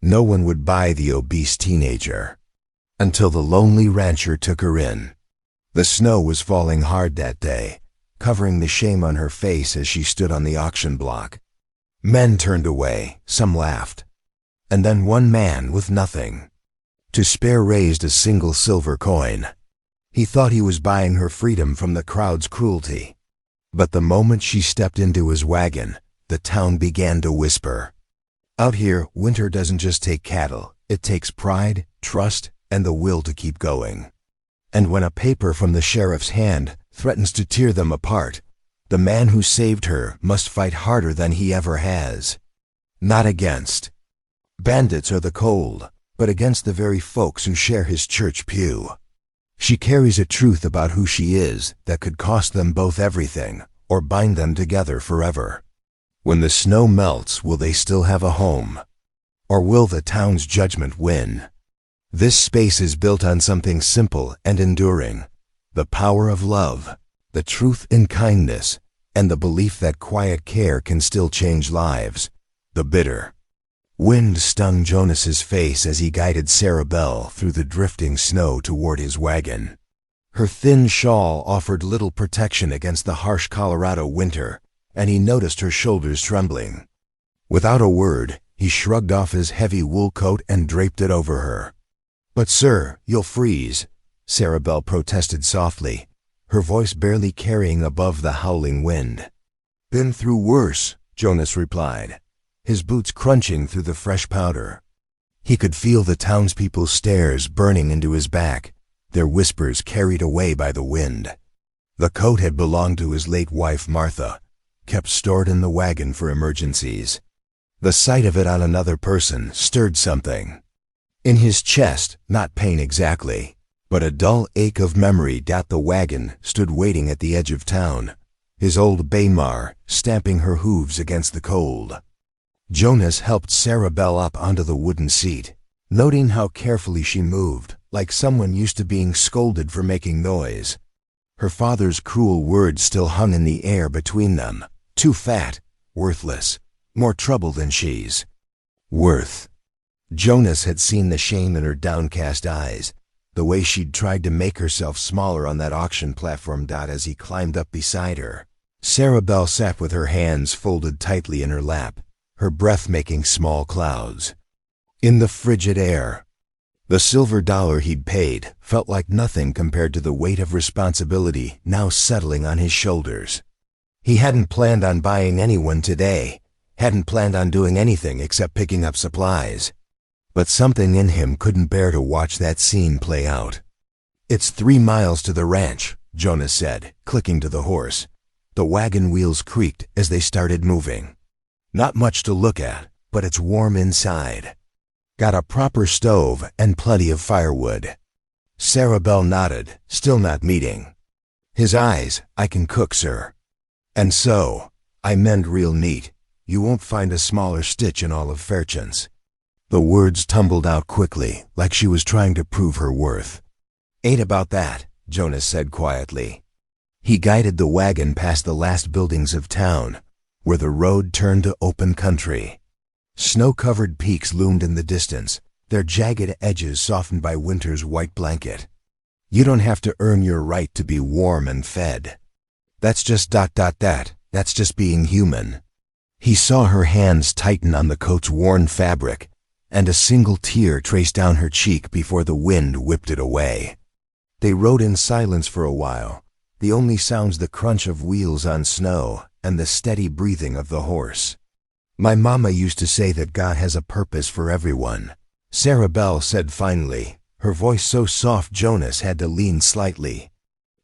No one would buy the obese teenager. Until the lonely rancher took her in. The snow was falling hard that day, covering the shame on her face as she stood on the auction block. Men turned away, some laughed. And then one man with nothing to spare raised a single silver coin. He thought he was buying her freedom from the crowd's cruelty. But the moment she stepped into his wagon, the town began to whisper. Out here, winter doesn't just take cattle, it takes pride, trust, and the will to keep going. And when a paper from the sheriff's hand threatens to tear them apart, the man who saved her must fight harder than he ever has. Not against bandits or the cold, but against the very folks who share his church pew. She carries a truth about who she is that could cost them both everything or bind them together forever. When the snow melts, will they still have a home? Or will the town's judgment win? This space is built on something simple and enduring. The power of love, the truth in kindness, and the belief that quiet care can still change lives. The bitter wind stung Jonas's face as he guided Sarah Bell through the drifting snow toward his wagon. Her thin shawl offered little protection against the harsh Colorado winter, and he noticed her shoulders trembling. Without a word, he shrugged off his heavy wool coat and draped it over her. "But sir, you'll freeze," Sarah Bell protested softly, her voice barely carrying above the howling wind. "Been through worse," Jonas replied, his boots crunching through the fresh powder. He could feel the townspeople's stares burning into his back, their whispers carried away by the wind. The coat had belonged to his late wife Martha, kept stored in the wagon for emergencies. The sight of it on another person stirred something. In his chest, not pain exactly, but a dull ache of memory. The wagon stood waiting at the edge of town, his old bay mare stamping her hooves against the cold. Jonas helped Sarah Bell up onto the wooden seat, noting how carefully she moved, like someone used to being scolded for making noise. Her father's cruel words still hung in the air between them. Too fat, worthless, more trouble than she's worth. Jonas had seen the shame in her downcast eyes, the way she'd tried to make herself smaller on that auction platform. As he climbed up beside her, Sarah Bell sat with her hands folded tightly in her lap, her breath making small clouds. In the frigid air, the silver dollar he'd paid felt like nothing compared to the weight of responsibility now settling on his shoulders. He hadn't planned on buying anyone today, hadn't planned on doing anything except picking up supplies. But something in him couldn't bear to watch that scene play out. "It's 3 miles to the ranch," Jonas said, clicking to the horse. The wagon wheels creaked as they started moving. "Not much to look at, but it's warm inside. Got a proper stove and plenty of firewood." Sarah Bell nodded, still not meeting. His eyes, "I can cook, sir. And so, I mend real neat. You won't find a smaller stitch in all of Fairchance." The words tumbled out quickly, like she was trying to prove her worth. "Ain't about that," Jonas said quietly. He guided the wagon past the last buildings of town, where the road turned to open country. Snow-covered peaks loomed in the distance, their jagged edges softened by winter's white blanket. "You don't have to earn your right to be warm and fed. That's just that's just being human." He saw her hands tighten on the coat's worn fabric, and a single tear traced down her cheek before the wind whipped it away. They rode in silence for a while, the only sounds the crunch of wheels on snow and the steady breathing of the horse. "My mama used to say that God has a purpose for everyone," Sarah Bell said finally, her voice so soft Jonas had to lean slightly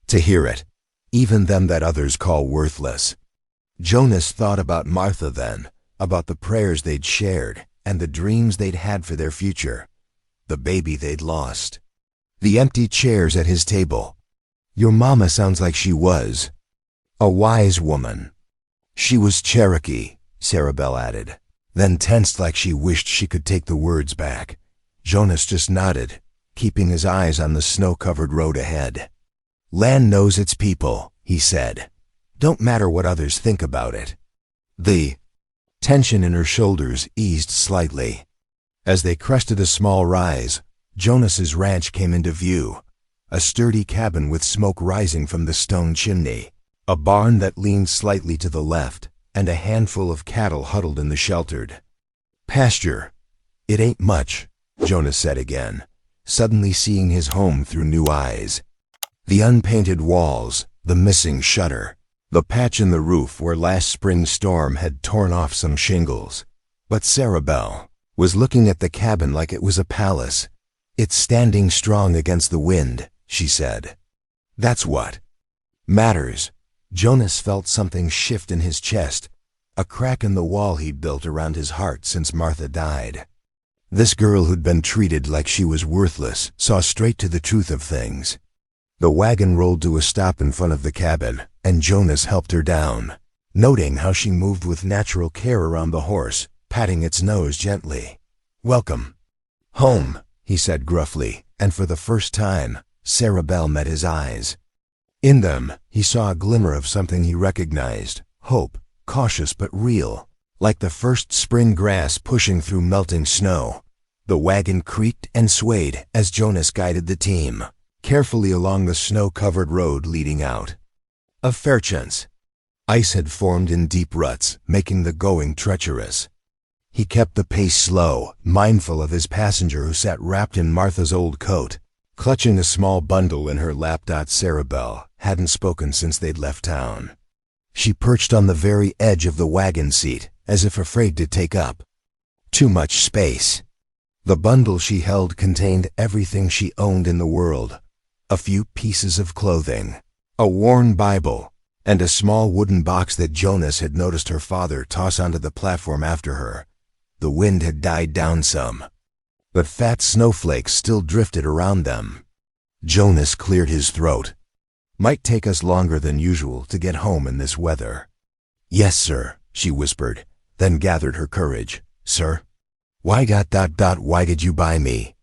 to hear it, "even them that others call worthless." Jonas thought about Martha then, about the prayers they'd shared, and the dreams they'd had for their future, the baby they'd lost, the empty chairs at his table. "Your mama sounds like she was a wise woman." "She was Cherokee," Sarah Bell added, then tensed like she wished she could take the words back. Jonas just nodded, keeping his eyes on the snow-covered road ahead. "Land knows its people," he said. "Don't matter what others think about it." The tension in her shoulders eased slightly. As they crested a small rise, Jonas's ranch came into view, a sturdy cabin with smoke rising from the stone chimney, a barn that leaned slightly to the left, and a handful of cattle huddled in the sheltered pasture. "It ain't much," Jonas said again, suddenly seeing his home through new eyes. The unpainted walls, the missing shutter, the patch in the roof where last spring's storm had torn off some shingles. But Sarabelle was looking at the cabin like it was a palace. "It's standing strong against the wind," she said. "That's what matters." Jonas felt something shift in his chest, a crack in the wall he'd built around his heart since Martha died. This girl who'd been treated like she was worthless saw straight to the truth of things. The wagon rolled to a stop in front of the cabin, and Jonas helped her down, noting how she moved with natural care around the horse, patting its nose gently. "Welcome home," he said gruffly, and for the first time, Sarabelle met his eyes. In them, he saw a glimmer of something he recognized, hope, cautious but real, like the first spring grass pushing through melting snow. The wagon creaked and swayed as Jonas guided the team carefully along the snow-covered road leading out of Fairchance. Ice had formed in deep ruts, making the going treacherous. He kept the pace slow, mindful of his passenger who sat wrapped in Martha's old coat, clutching a small bundle in her lap. Sarabelle hadn't spoken since they'd left town. She perched on the very edge of the wagon seat, as if afraid to take up too much space. The bundle she held contained everything she owned in the world: a few pieces of clothing, a worn Bible, and a small wooden box that Jonas had noticed her father toss onto the platform after her. The wind had died down some, but fat snowflakes still drifted around them. Jonas cleared his throat. "Might take us longer than usual to get home in this weather." "Yes, sir," she whispered, then gathered her courage. "Sir? Why did you buy me?"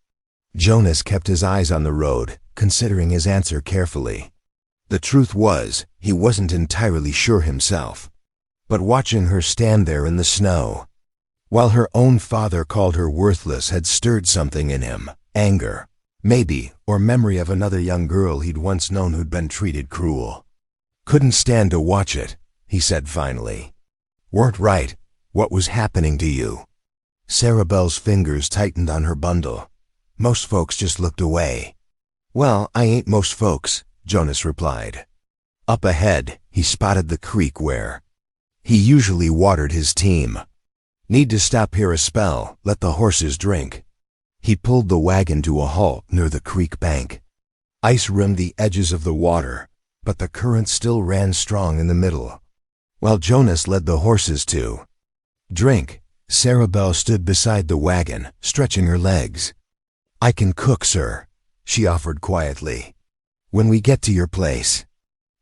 Jonas kept his eyes on the road, considering his answer carefully. The truth was, he wasn't entirely sure himself. But watching her stand there in the snow, while her own father called her worthless, had stirred something in him. Anger, maybe, or memory of another young girl he'd once known who'd been treated cruel. "Couldn't stand to watch it," he said finally. "Weren't right. What was happening to you?" Sarabelle's fingers tightened on her bundle. "Most folks just looked away." "Well, I ain't most folks," Jonas replied. Up ahead, he spotted the creek where he usually watered his team. "Need to stop here a spell, let the horses drink." He pulled the wagon to a halt near the creek bank. Ice rimmed the edges of the water, but the current still ran strong in the middle. While Jonas led the horses to drink, Sarabelle stood beside the wagon, stretching her legs. "I can cook, sir," she offered quietly. "When we get to your place.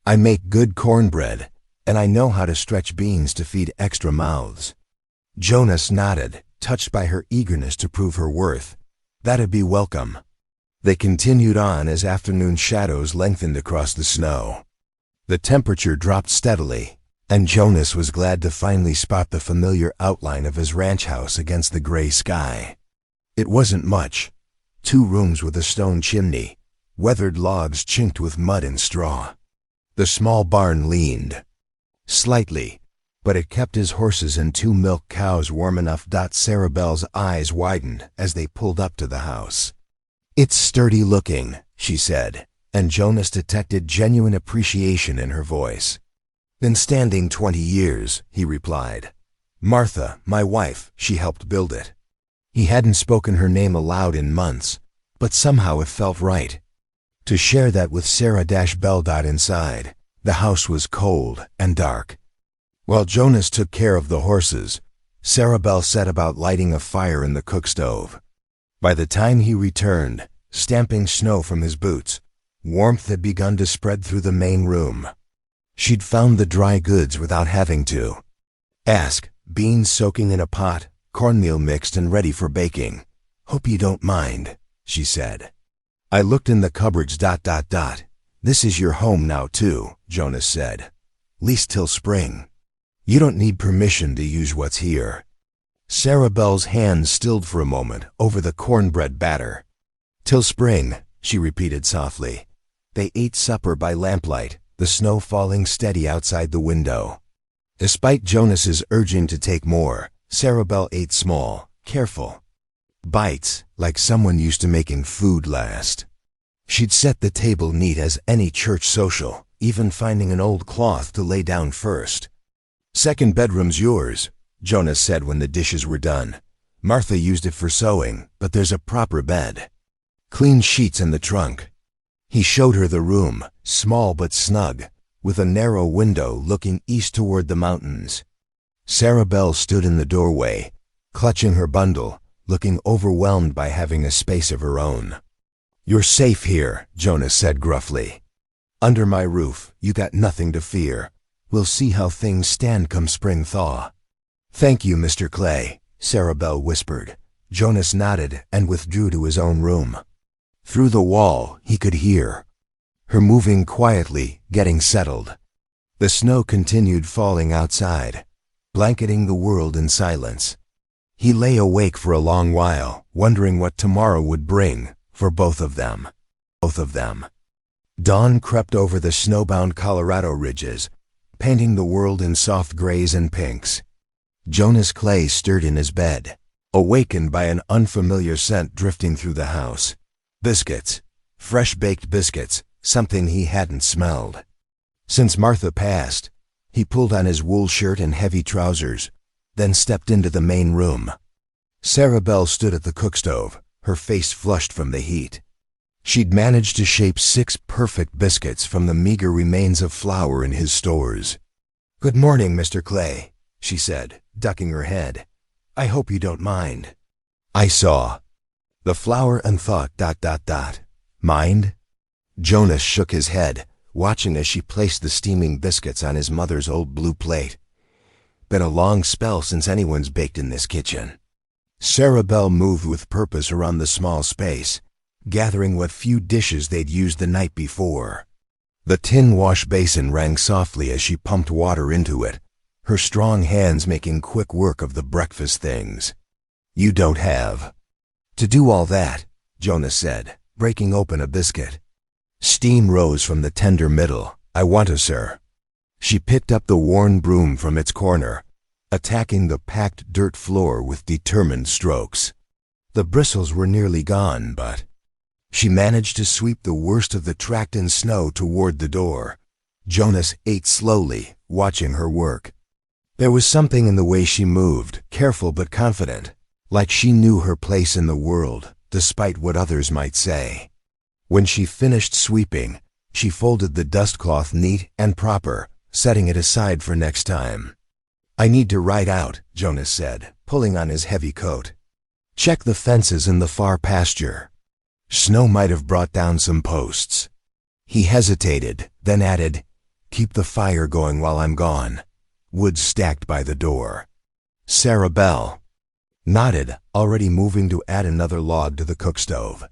I make good cornbread, and I know how to stretch beans to feed extra mouths." Jonas nodded, touched by her eagerness to prove her worth. That'd be welcome. They continued on as afternoon shadows lengthened across the snow. The temperature dropped steadily, and Jonas was glad to finally spot the familiar outline of his ranch house against the gray sky. It wasn't much. 2 rooms with a stone chimney, weathered logs chinked with mud and straw. The small barn leaned slightly, but it kept his horses and 2 milk cows warm enough. Sarabelle's eyes widened as they pulled up to the house. "It's sturdy looking," she said, and Jonas detected genuine appreciation in her voice. "Been standing 20 years, he replied. "Martha, my wife, she helped build it." He hadn't spoken her name aloud in months, but somehow it felt right to share that with Sarah-Belle. Inside, the house was cold and dark. While Jonas took care of the horses, Sarabelle set about lighting a fire in the cook stove. By the time he returned, stamping snow from his boots, warmth had begun to spread through the main room. She'd found the dry goods without having to ask. Beans soaking in a pot, cornmeal mixed and ready for baking. "Hope you don't mind," she said. "I looked in the cupboards. This is your home now too," Jonas said. "Least till spring. You don't need permission to use what's here." Sarah Bell's hands stilled for a moment over the cornbread batter. "Till spring," she repeated softly. They ate supper by lamplight, the snow falling steady outside the window. Despite Jonas's urging to take more, Sarah Bell ate small, careful bites, like someone used to making food last. She'd set the table neat as any church social, even finding an old cloth to lay down first. "Second bedroom's yours," Jonas said when the dishes were done. "Martha used it for sewing, but there's a proper bed. Clean sheets in the trunk." He showed her the room, small but snug, with a narrow window looking east toward the mountains. Sarah Bell stood in the doorway, clutching her bundle, looking overwhelmed by having a space of her own. "You're safe here," Jonas said gruffly. "Under my roof, you got nothing to fear. We'll see how things stand come spring thaw." "Thank you, Mr. Clay," Sarah Bell whispered. Jonas nodded and withdrew to his own room. Through the wall, he could hear her moving quietly, getting settled. The snow continued falling outside, blanketing the world in silence. He lay awake for a long while, wondering what tomorrow would bring for both of them. Dawn crept over the snowbound Colorado ridges, painting the world in soft grays and pinks. Jonas Clay stirred in his bed, awakened by an unfamiliar scent drifting through the house. Biscuits, fresh-baked biscuits, something he hadn't smelled since Martha passed. He pulled on his wool shirt and heavy trousers, then stepped into the main room. Sarah Bell stood at the cookstove, her face flushed from the heat. She'd managed to shape 6 perfect biscuits from the meager remains of flour in his stores. "Good morning, Mr. Clay," she said, ducking her head. "I hope you don't mind." "I saw the flour and thought ... Mind?" Jonas shook his head, watching as she placed the steaming biscuits on his mother's old blue plate. "Been a long spell since anyone's baked in this kitchen." Sarah Bell moved with purpose around the small space, gathering what few dishes they'd used the night before. The tin wash basin rang softly as she pumped water into it, her strong hands making quick work of the breakfast things. "You don't have to do all that," Jonas said, breaking open a biscuit. Steam rose from the tender middle. "I want to, sir." She picked up the worn broom from its corner, attacking the packed dirt floor with determined strokes. The bristles were nearly gone, but she managed to sweep the worst of the tracked-in snow toward the door. Jonas ate slowly, watching her work. There was something in the way she moved, careful but confident, like she knew her place in the world, despite what others might say. When she finished sweeping, she folded the dustcloth neat and proper, setting it aside for next time. "I need to ride out," Jonas said, pulling on his heavy coat. "Check the fences in the far pasture. Snow might have brought down some posts." He hesitated, then added, "Keep the fire going while I'm gone." Wood stacked by the door. Sarah Bell nodded, already moving to add another log to the cookstove.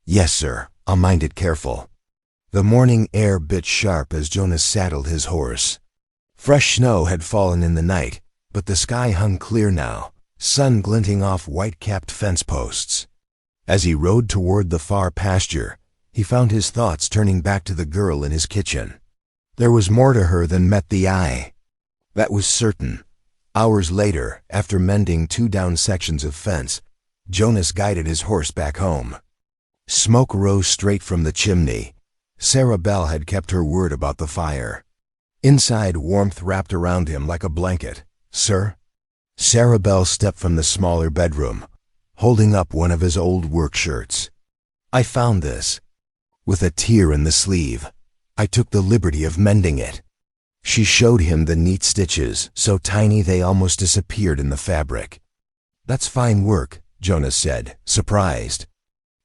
"Yes, sir. I'll mind it careful." The morning air bit sharp as Jonas saddled his horse. Fresh snow had fallen in the night, but the sky hung clear now, sun glinting off white-capped fence posts. As he rode toward the far pasture, he found his thoughts turning back to the girl in his kitchen. There was more to her than met the eye. That was certain. Hours later, after mending 2 down sections of fence, Jonas guided his horse back home. Smoke rose straight from the chimney. Sarah Bell had kept her word about the fire. Inside, warmth wrapped around him like a blanket. "Sir?" Sarah Bell stepped from the smaller bedroom, holding up one of his old work shirts. "I found this." With a tear in the sleeve, "I took the liberty of mending it." She showed him the neat stitches, so tiny they almost disappeared in the fabric. "That's fine work," Jonas said, surprised.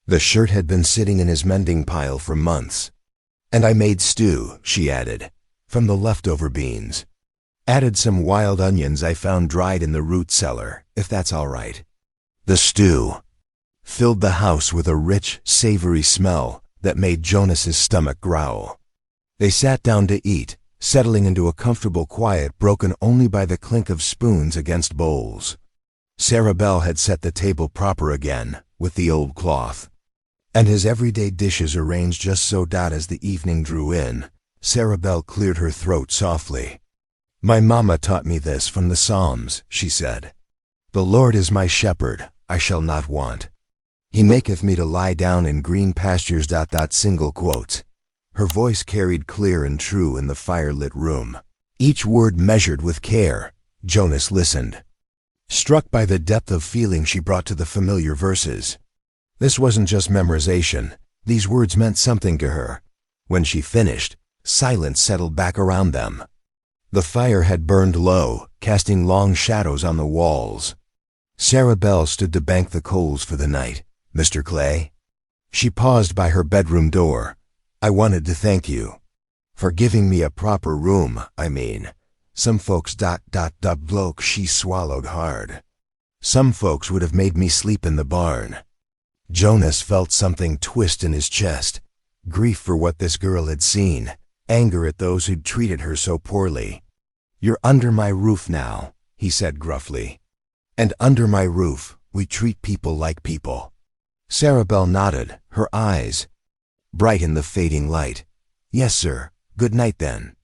The shirt had been sitting in his mending pile for months. "And I made stew," she added, "from the leftover beans. Added some wild onions I found dried in the root cellar, if that's all right." The stew filled the house with a rich, savory smell that made Jonas's stomach growl. They sat down to eat, settling into a comfortable quiet broken only by the clink of spoons against bowls. Sarah Bell had set the table proper again, with the old cloth, and his everyday dishes arranged just so that as the evening drew in, Sarah Bell cleared her throat softly. "My mama taught me this from the Psalms," she said. "The Lord is my shepherd, I shall not want. He maketh me to lie down in green pastures. Single quote. Her voice carried clear and true in the fire-lit room. Each word measured with care. Jonas listened, struck by the depth of feeling she brought to the familiar verses. This wasn't just memorization. These words meant something to her. When she finished, silence settled back around them. The fire had burned low, casting long shadows on the walls. Sarah Bell stood to bank the coals for the night. "Mr. Clay?" She paused by her bedroom door. "I wanted to thank you for giving me a proper room, I mean. Some folks ... bloke." She swallowed hard. "Some folks would have made me sleep in the barn." Jonas felt something twist in his chest. Grief for what this girl had seen. Anger at those who'd treated her so poorly. "You're under my roof now," he said gruffly. "And under my roof, we treat people like people." Sarah Bell nodded, her eyes bright in the fading light. "Yes, sir. Good night, then."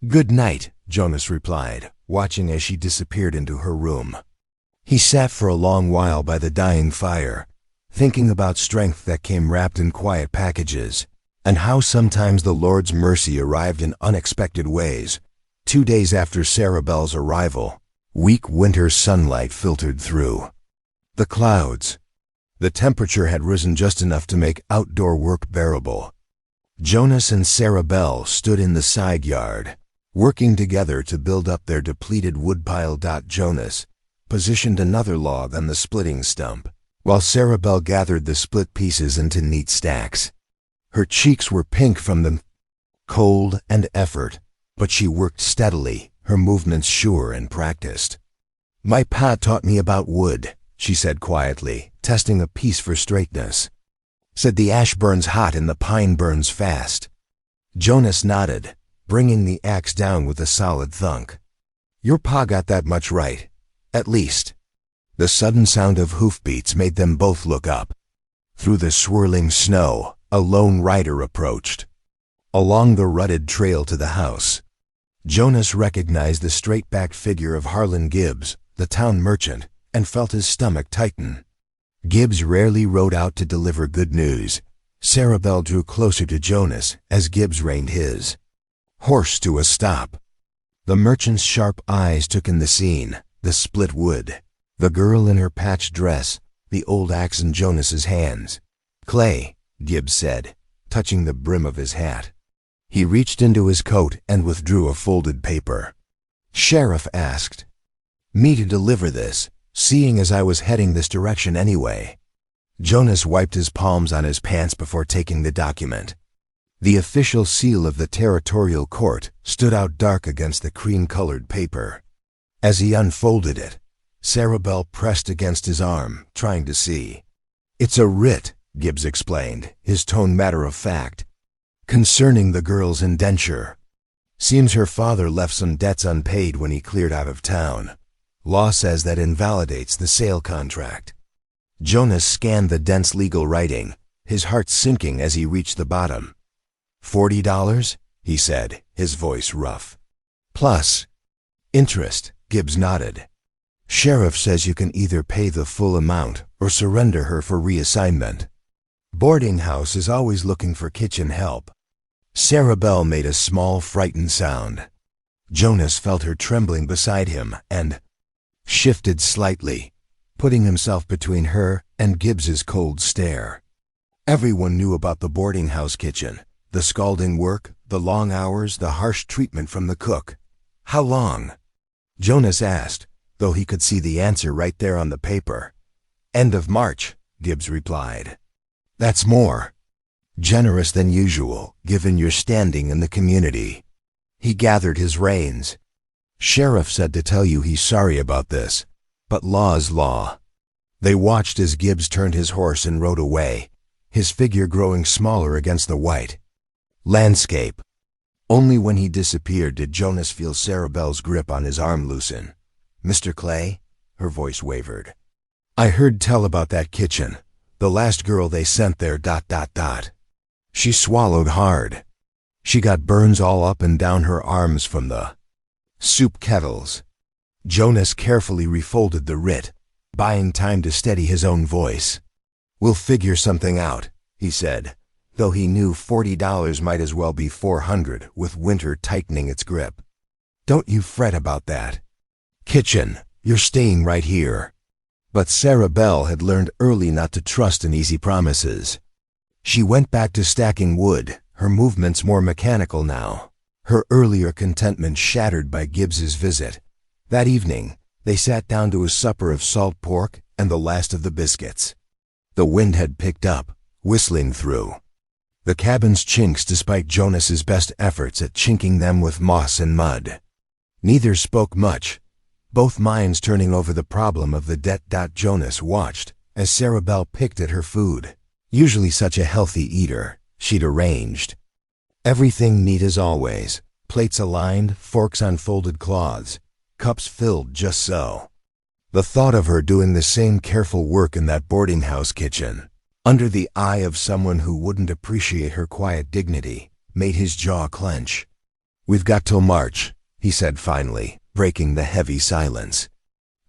"Good night," Jonas replied, watching as she disappeared into her room. He sat for a long while by the dying fire, thinking about strength that came wrapped in quiet packages, and how sometimes the Lord's mercy arrived in unexpected ways. 2 days after Sarah Bell's arrival, weak winter sunlight filtered through the clouds. The temperature had risen just enough to make outdoor work bearable. Jonas and Sarah Bell stood in the side yard, working together to build up their depleted woodpile. Jonas positioned another log on the splitting stump, while Sarah Bell gathered the split pieces into neat stacks. Her cheeks were pink from the cold and effort, but she worked steadily, her movements sure and practiced. "My pa taught me about wood," she said quietly, testing a piece for straightness. "Said the ash burns hot and the pine burns fast." Jonas nodded, bringing the axe down with a solid thunk. "Your pa got that much right. At least." The sudden sound of hoofbeats made them both look up. Through the swirling snow, a lone rider approached. Along the rutted trail to the house, Jonas recognized the straight-backed figure of Harlan Gibbs, the town merchant, and felt his stomach tighten. Gibbs rarely rode out to deliver good news. Sarah Bell drew closer to Jonas as Gibbs reined his horse to a stop. The merchant's sharp eyes took in the scene, the split wood, the girl in her patched dress, the old axe in Jonas's hands. "Clay," Gibbs said, touching the brim of his hat. He reached into his coat and withdrew a folded paper. "Sheriff asked me to deliver this, seeing as I was heading this direction anyway." Jonas wiped his palms on his pants before taking the document. The official seal of the territorial court stood out dark against the cream-colored paper. As he unfolded it, Sarah Bell pressed against his arm, trying to see. "It's a writ," Gibbs explained, his tone matter-of-fact, "concerning the girl's indenture. Seems her father left some debts unpaid when he cleared out of town. Law says that invalidates the sale contract." Jonas scanned the dense legal writing, his heart sinking as he reached the bottom. $40, he said, his voice rough. "Plus interest," Gibbs nodded. "Sheriff says you can either pay the full amount or surrender her for reassignment. Boarding house is always looking for kitchen help." Sarah Bell made a small, frightened sound. Jonas felt her trembling beside him and shifted slightly, putting himself between her and Gibbs's cold stare. Everyone knew about the boarding house kitchen, the scalding work, the long hours, the harsh treatment from the cook. "How long?" Jonas asked, though he could see the answer right there on the paper. "End of March," Gibbs replied. "That's more generous than usual, given your standing in the community." He gathered his reins. "Sheriff said to tell you he's sorry about this, but law's law." They watched as Gibbs turned his horse and rode away, his figure growing smaller against the white landscape. Only when he disappeared did Jonas feel Sarah Bell's grip on his arm loosen. "Mr. Clay?" her voice wavered. "I heard tell about that kitchen. The last girl they sent there ... She swallowed hard. She got burns all up and down her arms from the soup kettles." Jonas carefully refolded the writ, buying time to steady his own voice. "We'll figure something out," he said, though he knew $40 might as well be $400 with winter tightening its grip. "Don't you fret about that. Kitchen, you're staying right here." But Sarah Bell had learned early not to trust in easy promises. She went back to stacking wood, her movements more mechanical now, her earlier contentment shattered by Gibbs's visit. That evening, they sat down to a supper of salt pork and the last of the biscuits. The wind had picked up, whistling through the cabin's chinks despite Jonas's best efforts at chinking them with moss and mud. Neither spoke much, both minds turning over the problem of the debt. Jonas watched as Sarah Bell picked at her food. Usually such a healthy eater, she'd arranged everything neat as always, plates aligned, forks on folded cloths, cups filled just so. The thought of her doing the same careful work in that boarding house kitchen, under the eye of someone who wouldn't appreciate her quiet dignity, made his jaw clench. "We've got till March," he said finally, breaking the heavy silence.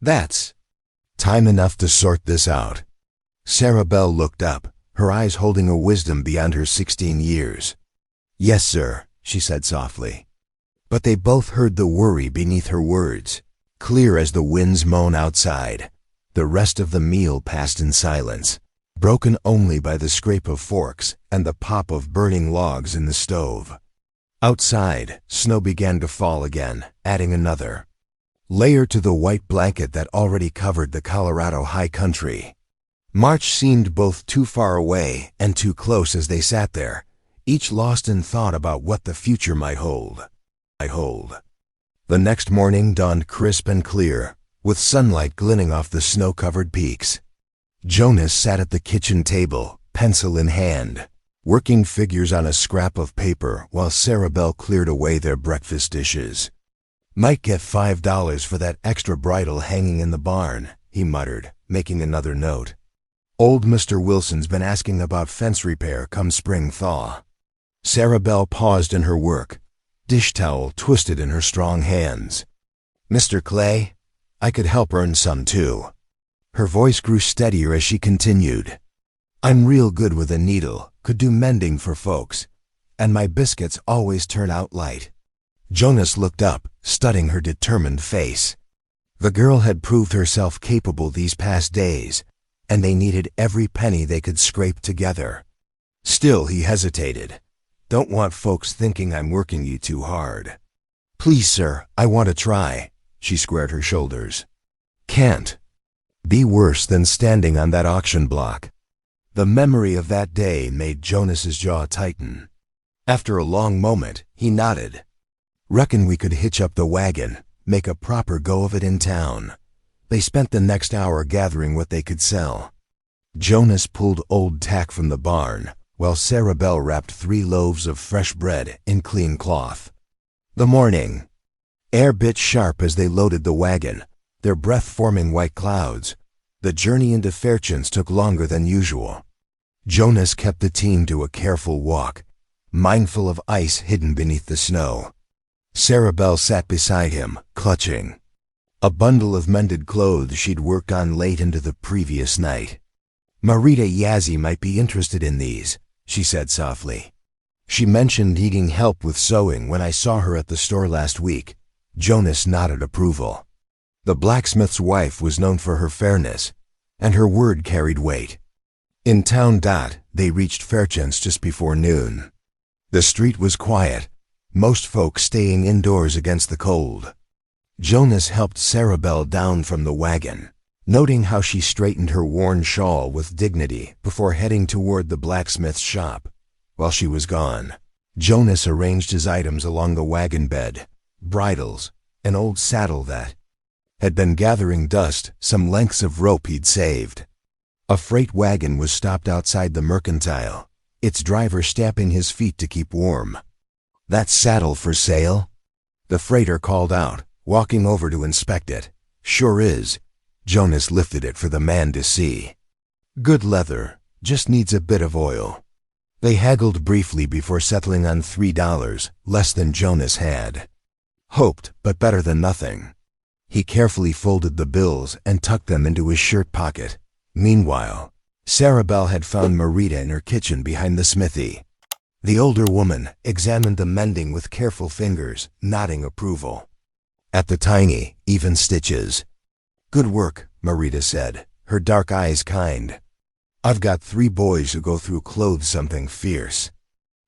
"That's time enough to sort this out." Sarah Bell looked up, her eyes holding a wisdom beyond her 16 years. "Yes, sir," she said softly. But they both heard the worry beneath her words, clear as the wind's moan outside. The rest of the meal passed in silence, broken only by the scrape of forks and the pop of burning logs in the stove. Outside, snow began to fall again, adding another layer to the white blanket that already covered the Colorado high country. March seemed both too far away and too close as they sat there, each lost in thought about what the future might hold. The next morning dawned crisp and clear, with sunlight glinting off the snow-covered peaks. Jonas sat at the kitchen table, pencil in hand, working figures on a scrap of paper while Sarah Bell cleared away their breakfast dishes. "Might get $5 for that extra bridle hanging in the barn," he muttered, making another note. "Old Mr. Wilson's been asking about fence repair come spring thaw." Sarah Bell paused in her work, dish towel twisted in her strong hands. "Mr. Clay, I could help earn some too." Her voice grew steadier as she continued. "I'm real good with a needle, could do mending for folks, and my biscuits always turn out light." Jonas looked up, studying her determined face. The girl had proved herself capable these past days, and they needed every penny they could scrape together. Still he hesitated. "Don't want folks thinking I'm working you too hard." "Please, sir, I want to try." She squared her shoulders. "Can't be worse than standing on that auction block." The memory of that day made Jonas's jaw tighten. After a long moment, he nodded. "Reckon we could hitch up the wagon, make a proper go of it in town." They spent the next hour gathering what they could sell. Jonas pulled old tack from the barn, while Sarah Bell wrapped 3 loaves of fresh bread in clean cloth. The morning air bit sharp as they loaded the wagon, their breath forming white clouds. The journey into Fairchance took longer than usual. Jonas kept the team to a careful walk, mindful of ice hidden beneath the snow. Sarah Bell sat beside him, clutching a bundle of mended clothes she'd worked on late into the previous night. "Marita Yazzie might be interested in these," she said softly. "She mentioned needing help with sewing when I saw her at the store last week." Jonas nodded approval. The blacksmith's wife was known for her fairness, and her word carried weight. In town. They reached Fairchance just before noon. The street was quiet, most folks staying indoors against the cold. Jonas helped Sarah Bell down from the wagon, noting how she straightened her worn shawl with dignity before heading toward the blacksmith's shop. While she was gone, Jonas arranged his items along the wagon bed: bridles, an old saddle that had been gathering dust, some lengths of rope he'd saved. A freight wagon was stopped outside the mercantile, its driver stamping his feet to keep warm. "That saddle for sale?" the freighter called out, walking over to inspect it. "Sure is. Jonas lifted it for the man to see. Good leather, just needs a bit of oil. They haggled briefly before settling on $3, less than Jonas had hoped, but better than nothing. He carefully folded the bills and tucked them into his shirt pocket. Meanwhile, Sarabelle had found Marita in her kitchen behind the smithy. The older woman examined the mending with careful fingers, nodding approval at the tiny, even stitches. Good work, Marita said, her dark eyes kind. I've got 3 boys who go through clothes something fierce.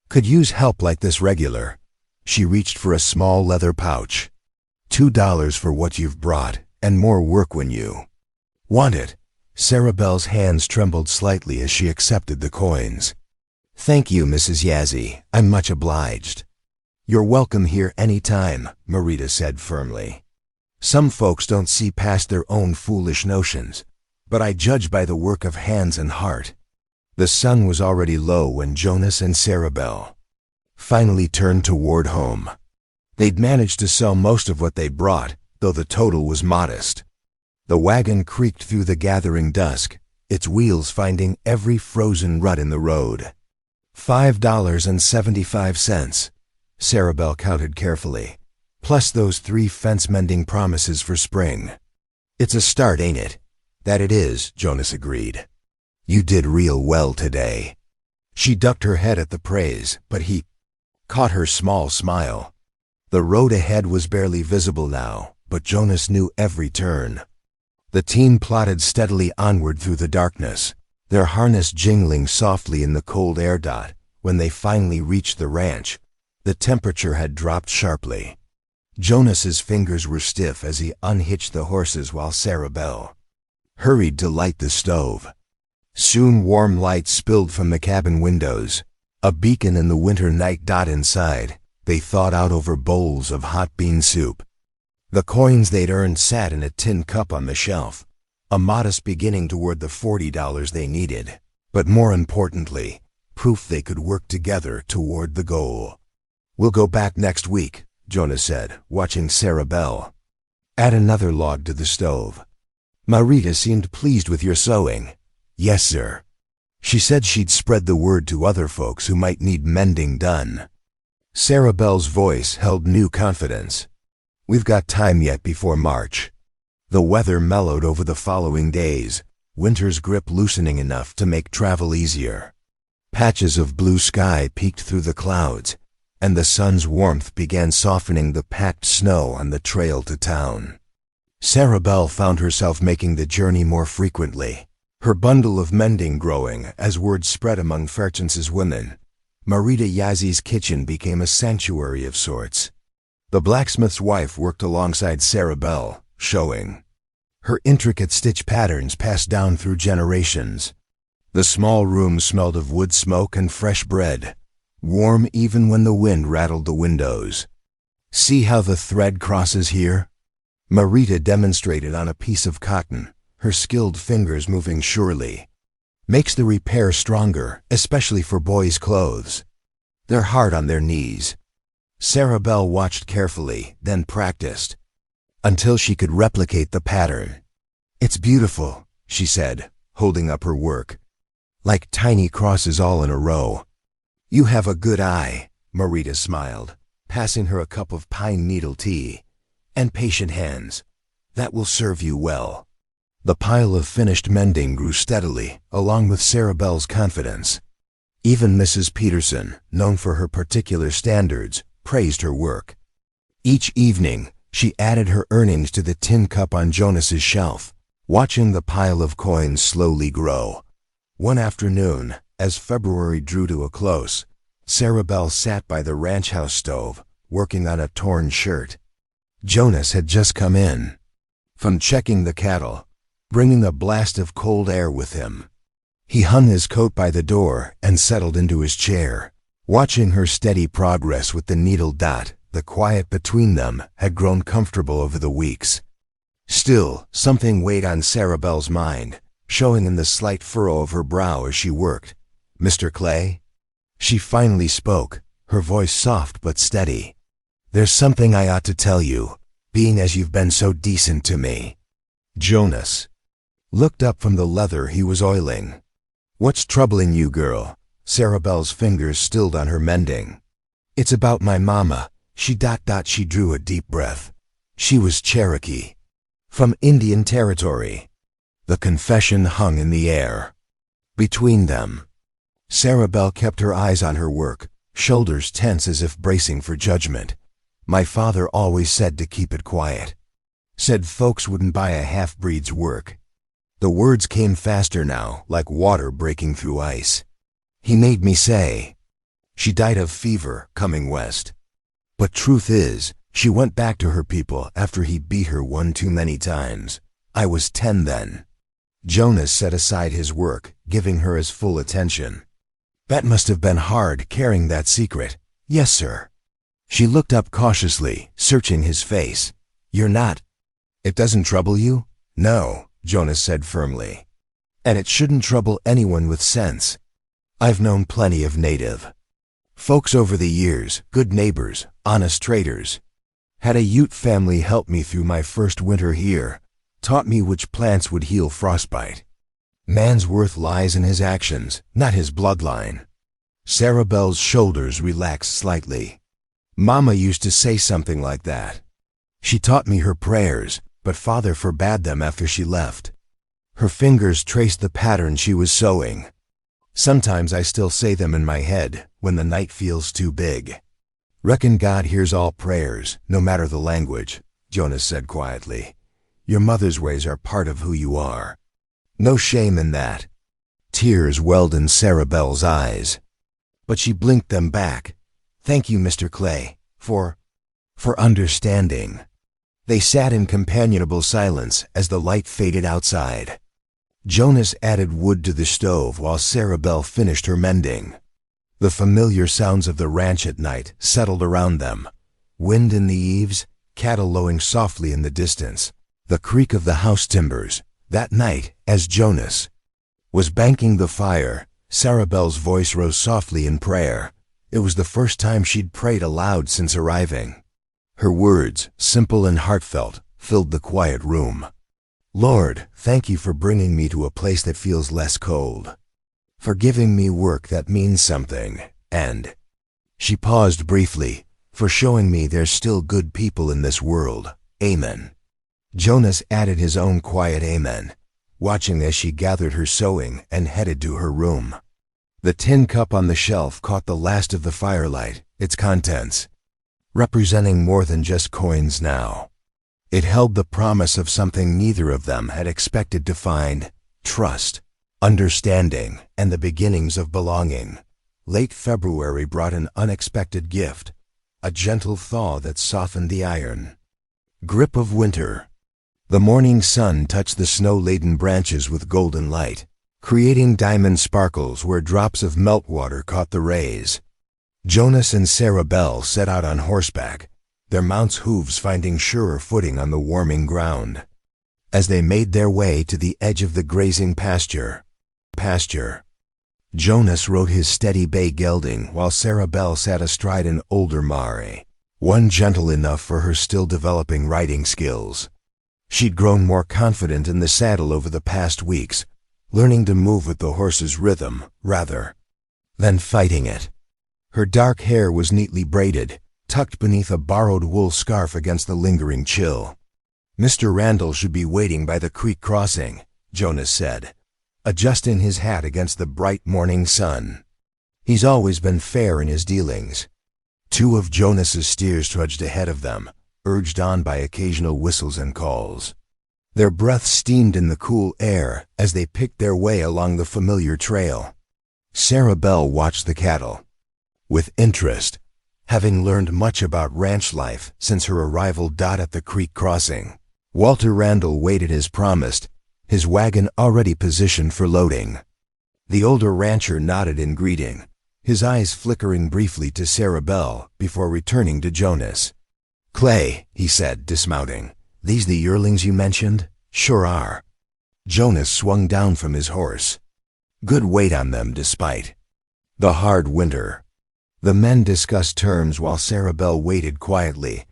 Could use help like this regular. She reached for a small leather pouch. $2 for what you've brought, and more work when you want it. Sarabelle's hands trembled slightly as she accepted the coins. Thank you, Mrs. Yazzie. I'm much obliged. You're welcome here any time, Marita said firmly. Some folks don't see past their own foolish notions, but I judge by the work of hands and heart. The sun was already low when Jonas and Sarabelle finally turned toward home. They'd managed to sell most of what they brought, though the total was modest. The wagon creaked through the gathering dusk, its wheels finding every frozen rut in the road. $5.75, Sarabelle counted carefully, plus those 3 fence-mending promises for spring. It's a start, ain't it? That it is, Jonas agreed. You did real well today. She ducked her head at the praise, but he caught her small smile. The road ahead was barely visible now, but Jonas knew every turn. The team plodded steadily onward through the darkness, their harness jingling softly in the cold air. When they finally reached the ranch, the temperature had dropped sharply. Jonas's fingers were stiff as he unhitched the horses while Sarabelle hurried to light the stove. Soon warm light spilled from the cabin windows, a beacon in the winter night. Inside, they thawed out over bowls of hot bean soup. The coins they'd earned sat in a tin cup on the shelf, a modest beginning toward the $40 they needed, but more importantly, proof they could work together toward the goal. We'll go back next week, Jonas said, watching Sarabelle add another log to the stove. Marita seemed pleased with your sewing. Yes, sir. She said she'd spread the word to other folks who might need mending done. Sarabelle's voice held new confidence. We've got time yet before March. The weather mellowed over the following days, winter's grip loosening enough to make travel easier. Patches of blue sky peeked through the clouds, and the sun's warmth began softening the packed snow on the trail to town. Sarabelle found herself making the journey more frequently, her bundle of mending growing as word spread among Fairchans's women. Marita Yazzie's kitchen became a sanctuary of sorts. The blacksmith's wife worked alongside Sarabelle, showing her intricate stitch patterns passed down through generations. The small room smelled of wood smoke and fresh bread, warm even when the wind rattled the windows. See how the thread crosses here? Marita demonstrated on a piece of cotton, her skilled fingers moving surely. Makes the repair stronger, especially for boys' clothes. They're hard on their knees. Sarabelle watched carefully, then practiced, until she could replicate the pattern. It's beautiful, she said, holding up her work. Like tiny crosses all in a row. You have a good eye, Marita smiled, passing her a cup of pine needle tea. And patient hands. That will serve you well. The pile of finished mending grew steadily, along with Sarabelle's confidence. Even Mrs. Peterson, known for her particular standards, praised her work. Each evening, she added her earnings to the tin cup on Jonas's shelf, watching the pile of coins slowly grow. One afternoon, as February drew to a close, Sarabelle sat by the ranch house stove, working on a torn shirt. Jonas had just come in from checking the cattle, bringing a blast of cold air with him. He hung his coat by the door and settled into his chair, watching her steady progress with the needle. The quiet between them had grown comfortable over the weeks. Still, something weighed on Sarabelle's mind, showing in the slight furrow of her brow as she worked. Mr. Clay? She finally spoke, her voice soft but steady. There's something I ought to tell you, being as you've been so decent to me. Jonas looked up from the leather he was oiling. "What's troubling you, girl?" Sarabelle's fingers stilled on her mending. "It's about my mama." She drew a deep breath. She was Cherokee, from Indian Territory. The confession hung in the air. Between them, Sarabelle kept her eyes on her work, shoulders tense as if bracing for judgment. "My father always said to keep it quiet. Said folks wouldn't buy a half-breed's work." The words came faster now, like water breaking through ice. "He made me say she died of fever coming west. But truth is, she went back to her people after he beat her one too many times. I was 10 then." Jonas set aside his work, giving her his full attention. "That must have been hard, carrying that secret." "Yes, sir." She looked up cautiously, searching his face. "You're not... It doesn't trouble you?" "No," Jonas said firmly. "And it shouldn't trouble anyone with sense. I've known plenty of native folks over the years, good neighbors, honest traders. Had a Ute family help me through my first winter here, taught me which plants would heal frostbite. Man's worth lies in his actions, not his bloodline." Sarabelle's shoulders relaxed slightly. "Mama used to say something like that. She taught me her prayers, but father forbade them after she left." Her fingers traced the pattern she was sewing. "Sometimes I still say them in my head when the night feels too big." "Reckon God hears all prayers, no matter the language," Jonas said quietly. "Your mother's ways are part of who you are. No shame in that." Tears welled in Sarabelle's eyes, but she blinked them back. "Thank you, Mr. Clay, for understanding." They sat in companionable silence as the light faded outside. Jonas added wood to the stove while Sarabelle finished her mending. The familiar sounds of the ranch at night settled around them. Wind in the eaves, cattle lowing softly in the distance, the creak of the house timbers. That night, as Jonas was banking the fire, Sarabelle's voice rose softly in prayer. It was the first time she'd prayed aloud since arriving. Her words, simple and heartfelt, filled the quiet room. "Lord, thank you for bringing me to a place that feels less cold. For giving me work that means something, and..." She paused briefly, "for showing me there's still good people in this world. Amen." Jonas added his own quiet amen, watching as she gathered her sewing and headed to her room. The tin cup on the shelf caught the last of the firelight, its contents representing more than just coins now. It held the promise of something neither of them had expected to find: trust, understanding, and the beginnings of belonging. Late February brought an unexpected gift, a gentle thaw that softened the iron grip of winter. The morning sun touched the snow-laden branches with golden light, creating diamond sparkles where drops of meltwater caught the rays. Jonas and Sarabelle set out on horseback, their mounts' hooves finding surer footing on the warming ground. As they made their way to the edge of the grazing pasture, Jonas rode his steady bay gelding while Sarabelle sat astride an older mare, one gentle enough for her still developing riding skills. She'd grown more confident in the saddle over the past weeks, learning to move with the horse's rhythm rather than fighting it. Her dark hair was neatly braided, tucked beneath a borrowed wool scarf against the lingering chill. "Mr. Randall should be waiting by the creek crossing," Jonas said, adjusting his hat against the bright morning sun. He's always been fair in his dealings. Two of Jonas's steers trudged ahead of them, urged on by occasional whistles and calls. Their breath steamed in the cool air as they picked their way along the familiar trail. Sarabelle watched the cattle with interest, having learned much about ranch life since her arrival at the creek crossing. Walter Randall waited as promised, his wagon already positioned for loading. The older rancher nodded in greeting, his eyes flickering briefly to Sarabelle before returning to Jonas. "Clay," he said, dismounting, "these the yearlings you mentioned?" "Sure are." Jonas swung down from his horse. "Good weight on them despite the hard winter." The men discussed terms while Sarabelle waited quietly,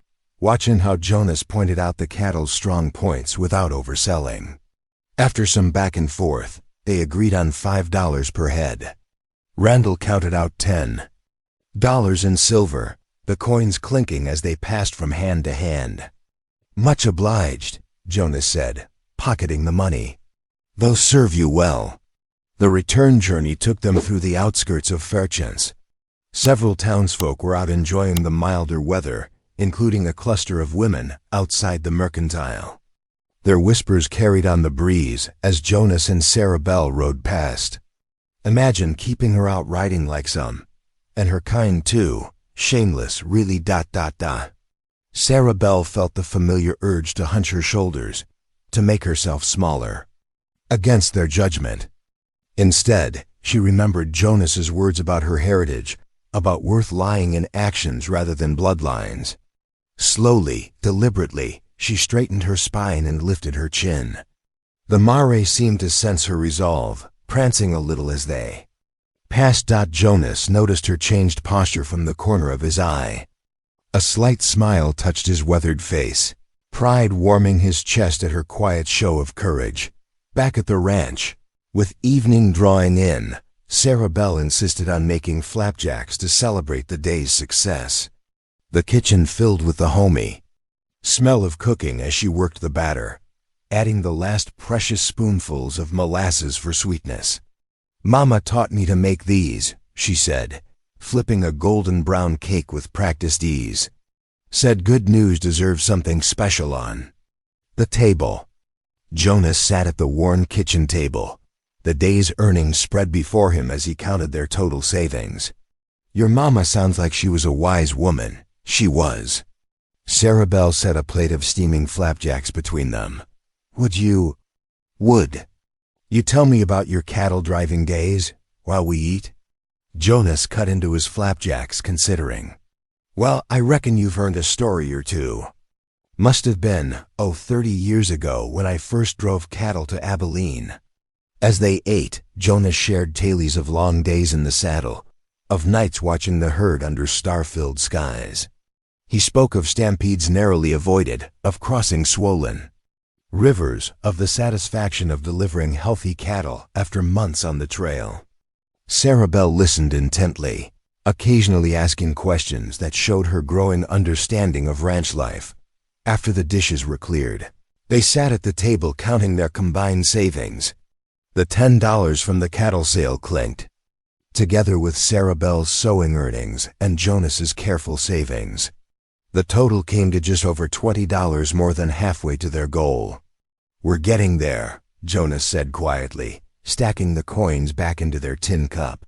watching how Jonas pointed out the cattle's strong points without overselling. After some back and forth, they agreed on $5 per head. Randall counted out $10 in silver, the coins clinking as they passed from hand to hand. "Much obliged," Jonas said, pocketing the money. "They'll serve you well." The return journey took them through the outskirts of Fairchance. Several townsfolk were out enjoying the milder weather, including a cluster of women outside the mercantile. Their whispers carried on the breeze as Jonas and Sarah Bell rode past. Imagine keeping her out riding like some. And her kind too, shameless, really ... Sarah Bell felt the familiar urge to hunch her shoulders, to make herself smaller. Against their judgment. Instead, she remembered Jonas's words about her heritage, about worth lying in actions rather than bloodlines. Slowly, deliberately, she straightened her spine and lifted her chin. The mare seemed to sense her resolve, prancing a little as they passed. Jonas noticed her changed posture from the corner of his eye. A slight smile touched his weathered face, pride warming his chest at her quiet show of courage. Back at the ranch, with evening drawing in, Sarah Bell insisted on making flapjacks to celebrate the day's success. The kitchen filled with the homey smell of cooking as she worked the batter, adding the last precious spoonfuls of molasses for sweetness. "Mama taught me to make these," she said, flipping a golden brown cake with practiced ease. "Said good news deserves something special on the table." Jonas sat at the worn kitchen table, the day's earnings spread before him as he counted their total savings. "Your mama sounds like she was a wise woman." She was. Sarah Bell set a plate of steaming flapjacks between them. Would you tell me about your cattle-driving days while we eat?" Jonas cut into his flapjacks, considering. "Well, I reckon you've heard a story or two. Must have been, 30 years ago when I first drove cattle to Abilene." As they ate, Jonas shared tales of long days in the saddle, of nights watching the herd under star-filled skies. He spoke of stampedes narrowly avoided, of crossing swollen rivers, of the satisfaction of delivering healthy cattle after months on the trail. Sarah Bell listened intently, occasionally asking questions that showed her growing understanding of ranch life. After the dishes were cleared, they sat at the table counting their combined savings. The $10 from the cattle sale clinked, together with Sarah Bell's sewing earnings and Jonas's careful savings. The total came to just over $20, more than halfway to their goal. "We're getting there," Jonas said quietly, stacking the coins back into their tin cup.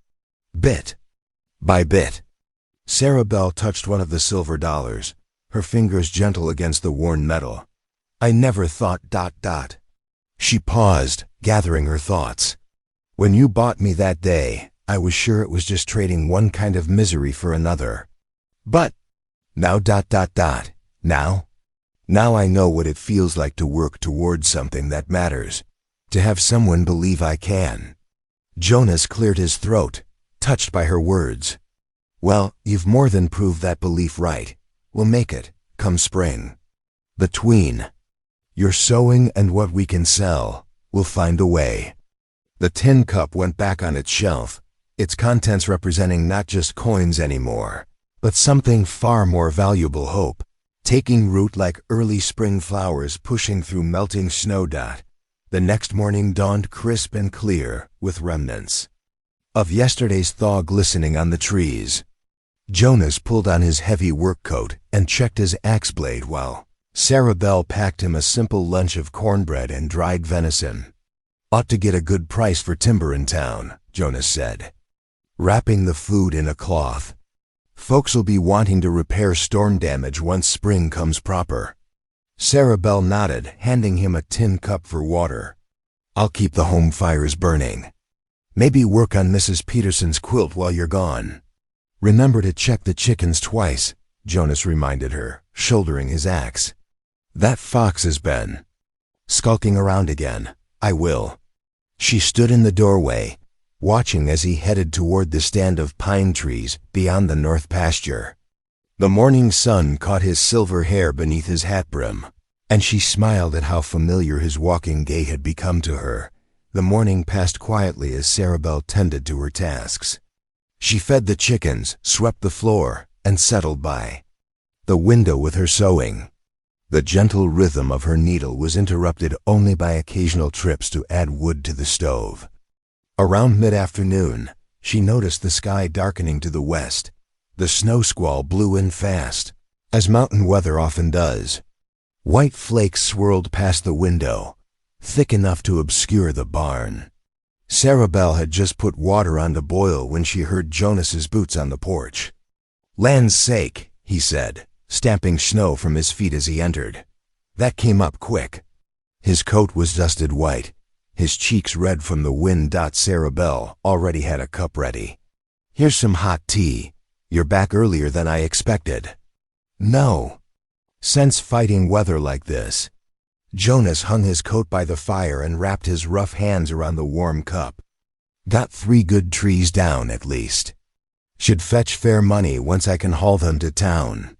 Bit by bit. Sarah Bell touched one of the silver dollars, her fingers gentle against the worn metal. "I never thought ... She paused, gathering her thoughts. "When you bought me that day, I was sure it was just trading one kind of misery for another. But now ... Now I know what it feels like to work towards something that matters, to have someone believe I can." Jonas cleared his throat, touched by her words. "Well, you've more than proved that belief right. We'll make it, come spring. Between your sewing and what we can sell, we'll find a way." The tin cup went back on its shelf, its contents representing not just coins anymore, but something far more valuable: hope, taking root like early spring flowers pushing through melting snow. The next morning dawned crisp and clear, with remnants of yesterday's thaw glistening on the trees. Jonas pulled on his heavy work coat and checked his axe blade while Sarah Bell packed him a simple lunch of cornbread and dried venison. "Ought to get a good price for timber in town," Jonas said, wrapping the food in a cloth. "Folks'll be wanting to repair storm damage once spring comes proper." Sarah Bell nodded, handing him a tin cup for water. "I'll keep the home fires burning. Maybe work on Mrs. Peterson's quilt while you're gone. Remember to check the chickens twice," Jonas reminded her, shouldering his axe. "That fox has been skulking around again." "I will." She stood in the doorway, watching as he headed toward the stand of pine trees beyond the north pasture. The morning sun caught his silver hair beneath his hat brim, and she smiled at how familiar his walking gait had become to her. The morning passed quietly as Sarabelle tended to her tasks. She fed the chickens, swept the floor, and settled by the window with her sewing. The gentle rhythm of her needle was interrupted only by occasional trips to add wood to the stove. Around mid-afternoon, she noticed the sky darkening to the west. The snow squall blew in fast, as mountain weather often does. White flakes swirled past the window, thick enough to obscure the barn. Sarabelle had just put water on to boil when she heard Jonas's boots on the porch. "Land's sake," he said, stamping snow from his feet as he entered. That came up quick. His coat was dusted white, his cheeks red from the wind. Sarabelle already had a cup ready. "Here's some hot tea. You're back earlier than I expected." "No." Since fighting weather like this, Jonas hung his coat by the fire and wrapped his rough hands around the warm cup. "Got 3 good trees down, at least. Should fetch fair money once I can haul them to town.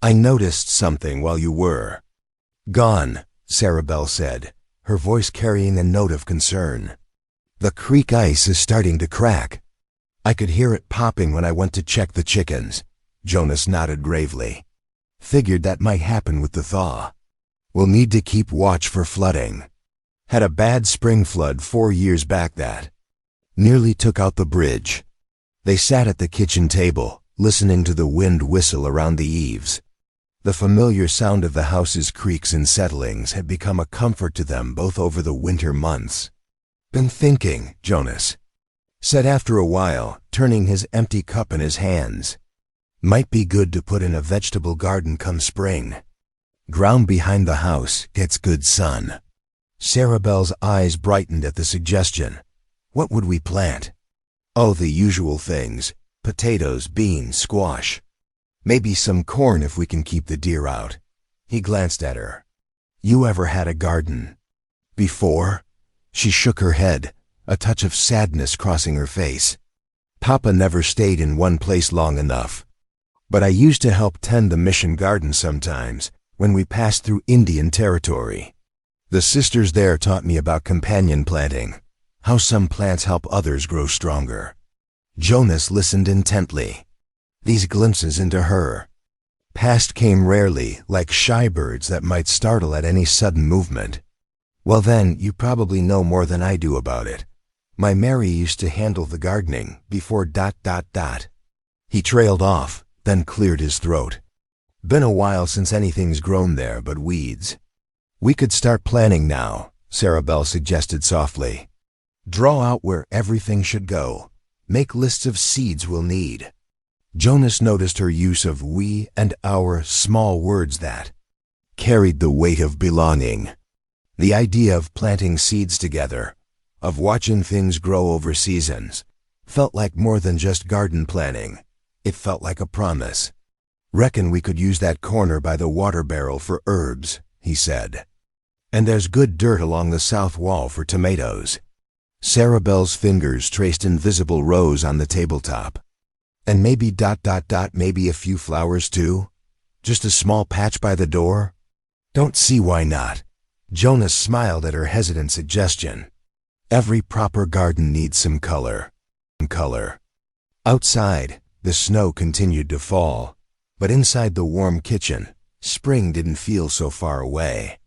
I noticed something while you were gone," Sarabelle said, her voice carrying a note of concern. "The creek ice is starting to crack. I could hear it popping when I went to check the chickens." Jonas nodded gravely. "Figured that might happen with the thaw. We'll need to keep watch for flooding. Had a bad spring flood 4 years back that nearly took out the bridge." They sat at the kitchen table, listening to the wind whistle around the eaves. The familiar sound of the house's creaks and settlings had become a comfort to them both over the winter months. "Been thinking," Jonas said after a while, turning his empty cup in his hands. "Might be good to put in a vegetable garden come spring. Ground behind the house gets good sun." Sarabelle's eyes brightened at the suggestion. "What would we plant?" "Oh, the usual things. Potatoes, beans, squash. Maybe some corn if we can keep the deer out." He glanced at her. "You ever had a garden before?" She shook her head, a touch of sadness crossing her face. "Papa never stayed in one place long enough. But I used to help tend the mission garden sometimes, when we passed through Indian territory. The sisters there taught me about companion planting, how some plants help others grow stronger." Jonas listened intently. These glimpses into her past came rarely, like shy birds that might startle at any sudden movement. "Well then, you probably know more than I do about it. My Mary used to handle the gardening before ... He trailed off, then cleared his throat. "Been a while since anything's grown there but weeds." "We could start planning now," Sarabelle suggested softly. "Draw out where everything should go. Make lists of seeds we'll need." Jonas noticed her use of "we" and "our," small words that carried the weight of belonging. The idea of planting seeds together, of watching things grow over seasons, felt like more than just garden planning. It felt like a promise. "Reckon we could use that corner by the water barrel for herbs," he said. "And there's good dirt along the south wall for tomatoes." Sarabelle's fingers traced invisible rows on the tabletop. "And maybe ... maybe a few flowers too? Just a small patch by the door?" "Don't see why not." Jonas smiled at her hesitant suggestion. "Every proper garden needs some color." Outside, the snow continued to fall, but inside the warm kitchen, spring didn't feel so far away.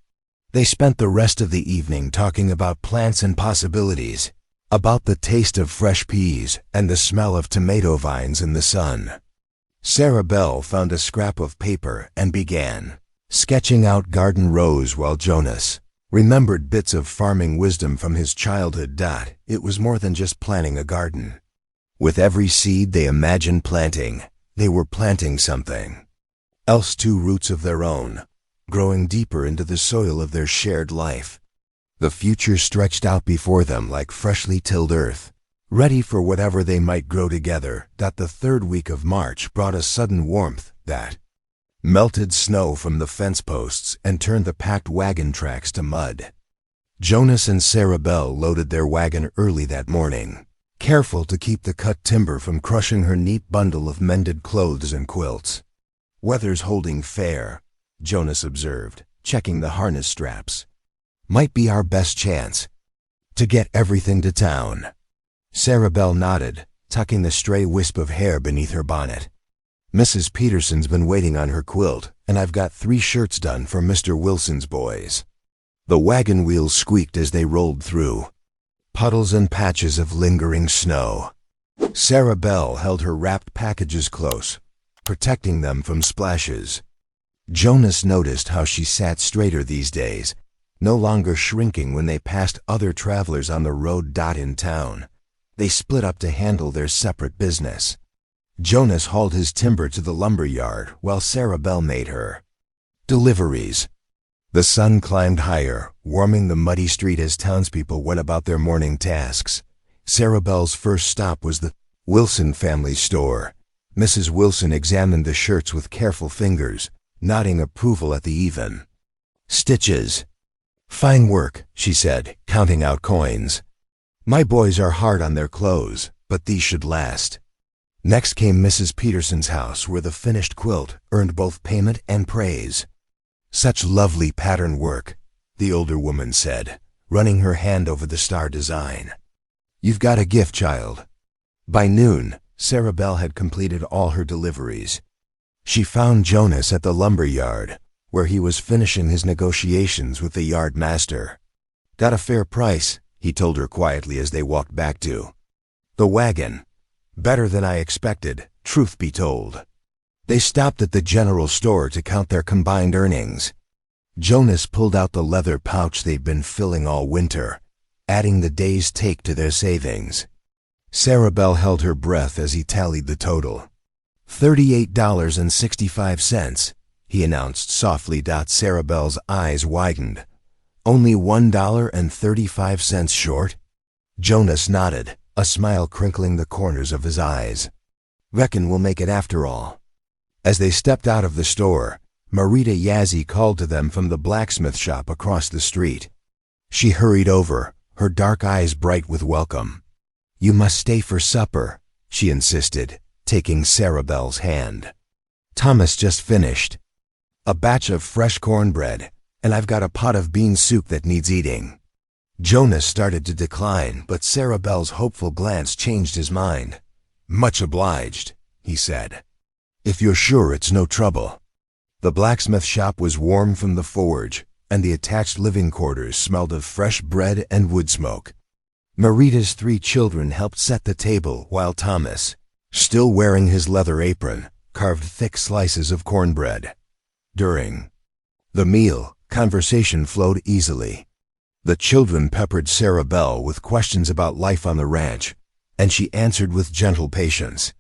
They spent the rest of the evening talking about plants and possibilities, about the taste of fresh peas and the smell of tomato vines in the sun. Sarabelle found a scrap of paper and began sketching out garden rows while Jonas remembered bits of farming wisdom from his childhood. It was more than just planting a garden. With every seed they imagined planting, they were planting something else, 2 roots of their own, growing deeper into the soil of their shared life. The future stretched out before them like freshly tilled earth, ready for whatever they might grow together. The 3rd week of March brought a sudden warmth that melted snow from the fence posts and turned the packed wagon tracks to mud. Jonas and Sarabelle loaded their wagon early that morning, careful to keep the cut timber from crushing her neat bundle of mended clothes and quilts. "Weather's holding fair," Jonas observed, checking the harness straps. "Might be our best chance to get everything to town." Sarah Bell nodded, tucking the stray wisp of hair beneath her bonnet. "Mrs. Peterson's been waiting on her quilt, and I've got 3 shirts done for Mr. Wilson's boys." The wagon wheels squeaked as they rolled through puddles and patches of lingering snow. Sarah Bell held her wrapped packages close, protecting them from splashes. Jonas noticed how she sat straighter these days, no longer shrinking when they passed other travelers on the road. In town, they split up to handle their separate business. Jonas hauled his timber to the lumber yard while Sarah Bell made her deliveries. The sun climbed higher, warming the muddy street as townspeople went about their morning tasks. Sarah Bell's first stop was the Wilson family store. Mrs. Wilson examined the shirts with careful fingers, nodding approval at the even stitches. "Fine work," she said, counting out coins. "My boys are hard on their clothes, but these should last." Next came Mrs. Peterson's house, where the finished quilt earned both payment and praise. "Such lovely pattern work," the older woman said, running her hand over the star design. "You've got a gift, child." By noon, Sarah Bell had completed all her deliveries. She found Jonas at the lumber yard, where he was finishing his negotiations with the yard master. "Got a fair price," he told her quietly as they walked back to the wagon. "Better than I expected, truth be told." They stopped at the general store to count their combined earnings. Jonas pulled out the leather pouch they'd been filling all winter, adding the day's take to their savings. Sarah Bell held her breath as he tallied the total. $38.65, he announced softly. Sarah Bell's eyes widened. "Only $1.35 short?" Jonas nodded, a smile crinkling the corners of his eyes. "Reckon we'll make it after all." As they stepped out of the store, Marita Yazzie called to them from the blacksmith shop across the street. She hurried over, her dark eyes bright with welcome. "You must stay for supper," she insisted, taking Sarah Bell's hand. "Thomas just finished a batch of fresh cornbread, and I've got a pot of bean soup that needs eating." Jonas started to decline, but Sarah Bell's hopeful glance changed his mind. "Much obliged," he said. "If you're sure it's no trouble." The blacksmith shop was warm from the forge, and the attached living quarters smelled of fresh bread and wood smoke. Marita's 3 children helped set the table while Thomas, still wearing his leather apron, carved thick slices of cornbread. During the meal, conversation flowed easily. The children peppered Sarah Bell with questions about life on the ranch, and she answered with gentle patience.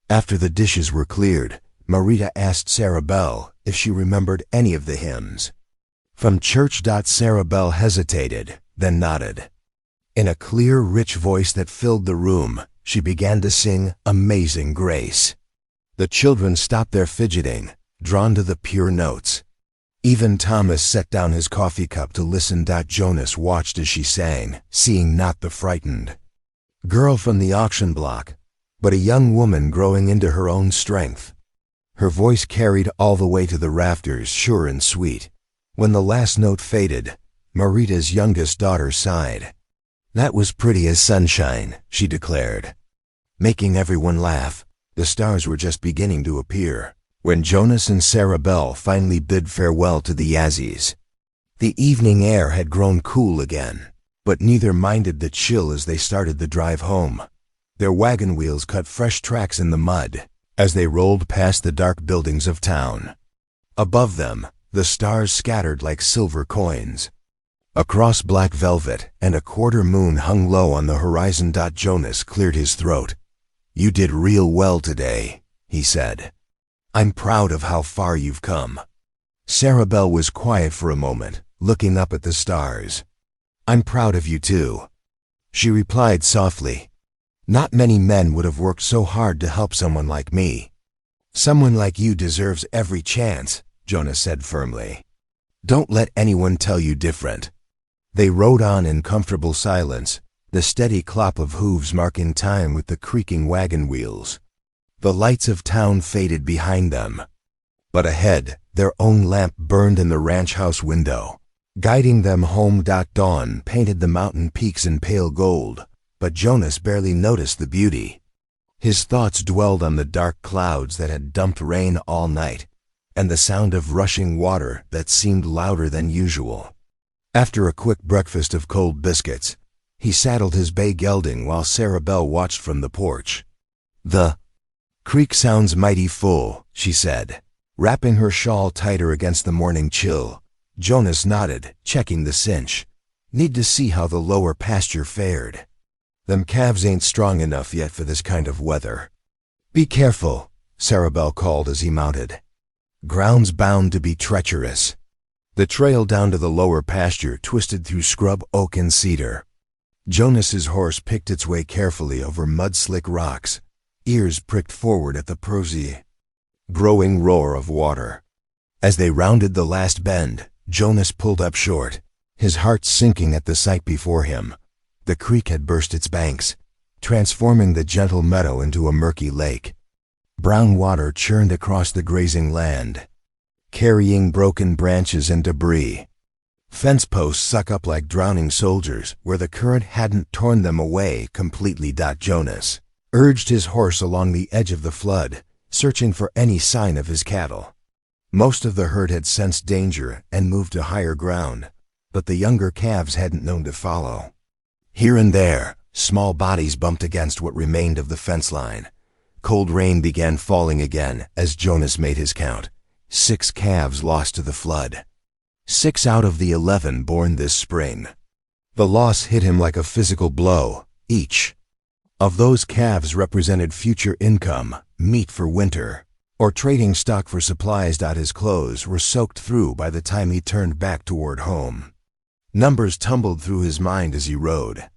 After the dishes were cleared, Marita asked Sarah Bell if she remembered any of the hymns from church. Sarah Bell hesitated, then nodded. In a clear, rich voice that filled the room, she began to sing "Amazing Grace." The children stopped their fidgeting, drawn to the pure notes. Even Thomas set down his coffee cup to listen. Jonas watched as she sang, seeing not the frightened girl from the auction block, but a young woman growing into her own strength. Her voice carried all the way to the rafters, sure and sweet. When the last note faded, Marita's youngest daughter sighed. "That was pretty as sunshine," she declared, making everyone laugh. The stars were just beginning to appear when Jonas and Sarah Bell finally bid farewell to the Yazzies. The evening air had grown cool again, but neither minded the chill as they started the drive home. Their wagon wheels cut fresh tracks in the mud as they rolled past the dark buildings of town. Above them, the stars scattered like silver coins. Across black velvet, and a quarter moon hung low on the horizon. Jonas cleared his throat. "You did real well today," he said. "I'm proud of how far you've come." Sarah Bell was quiet for a moment, looking up at the stars. "I'm proud of you too," she replied softly. "Not many men would have worked so hard to help someone like me." "Someone like you deserves every chance," Jonas said firmly. "Don't let anyone tell you different." They rode on in comfortable silence, the steady clop of hooves marking time with the creaking wagon wheels. The lights of town faded behind them. But ahead, their own lamp burned in the ranch house window, guiding them home. Dawn painted the mountain peaks in pale gold, but Jonas barely noticed the beauty. His thoughts dwelled on the dark clouds that had dumped rain all night, and the sound of rushing water that seemed louder than usual. After a quick breakfast of cold biscuits, he saddled his bay gelding while Sarah Belle watched from the porch. "The creek sounds mighty full," she said, wrapping her shawl tighter against the morning chill. Jonas nodded, checking the cinch. "Need to see how the lower pasture fared. Them calves ain't strong enough yet for this kind of weather." "Be careful," Sarah Belle called as he mounted. "Ground's bound to be treacherous." The trail down to the lower pasture twisted through scrub, oak, and cedar. Jonas's horse picked its way carefully over mud-slick rocks, ears pricked forward at the prosy, growing roar of water. As they rounded the last bend, Jonas pulled up short, his heart sinking at the sight before him. The creek had burst its banks, transforming the gentle meadow into a murky lake. Brown water churned across the grazing land, carrying broken branches and debris. Fence posts stuck up like drowning soldiers where the current hadn't torn them away completely. Jonas urged his horse along the edge of the flood, searching for any sign of his cattle. Most of the herd had sensed danger and moved to higher ground, but the younger calves hadn't known to follow. Here and there, small bodies bumped against what remained of the fence line. Cold rain began falling again as Jonas made his count. 6 calves lost to the flood. 6 out of the 11 born this spring. The loss hit him like a physical blow. Each of those calves represented future income, meat for winter, or trading stock for supplies. His clothes were soaked through by the time he turned back toward home. Numbers tumbled through his mind as he rode.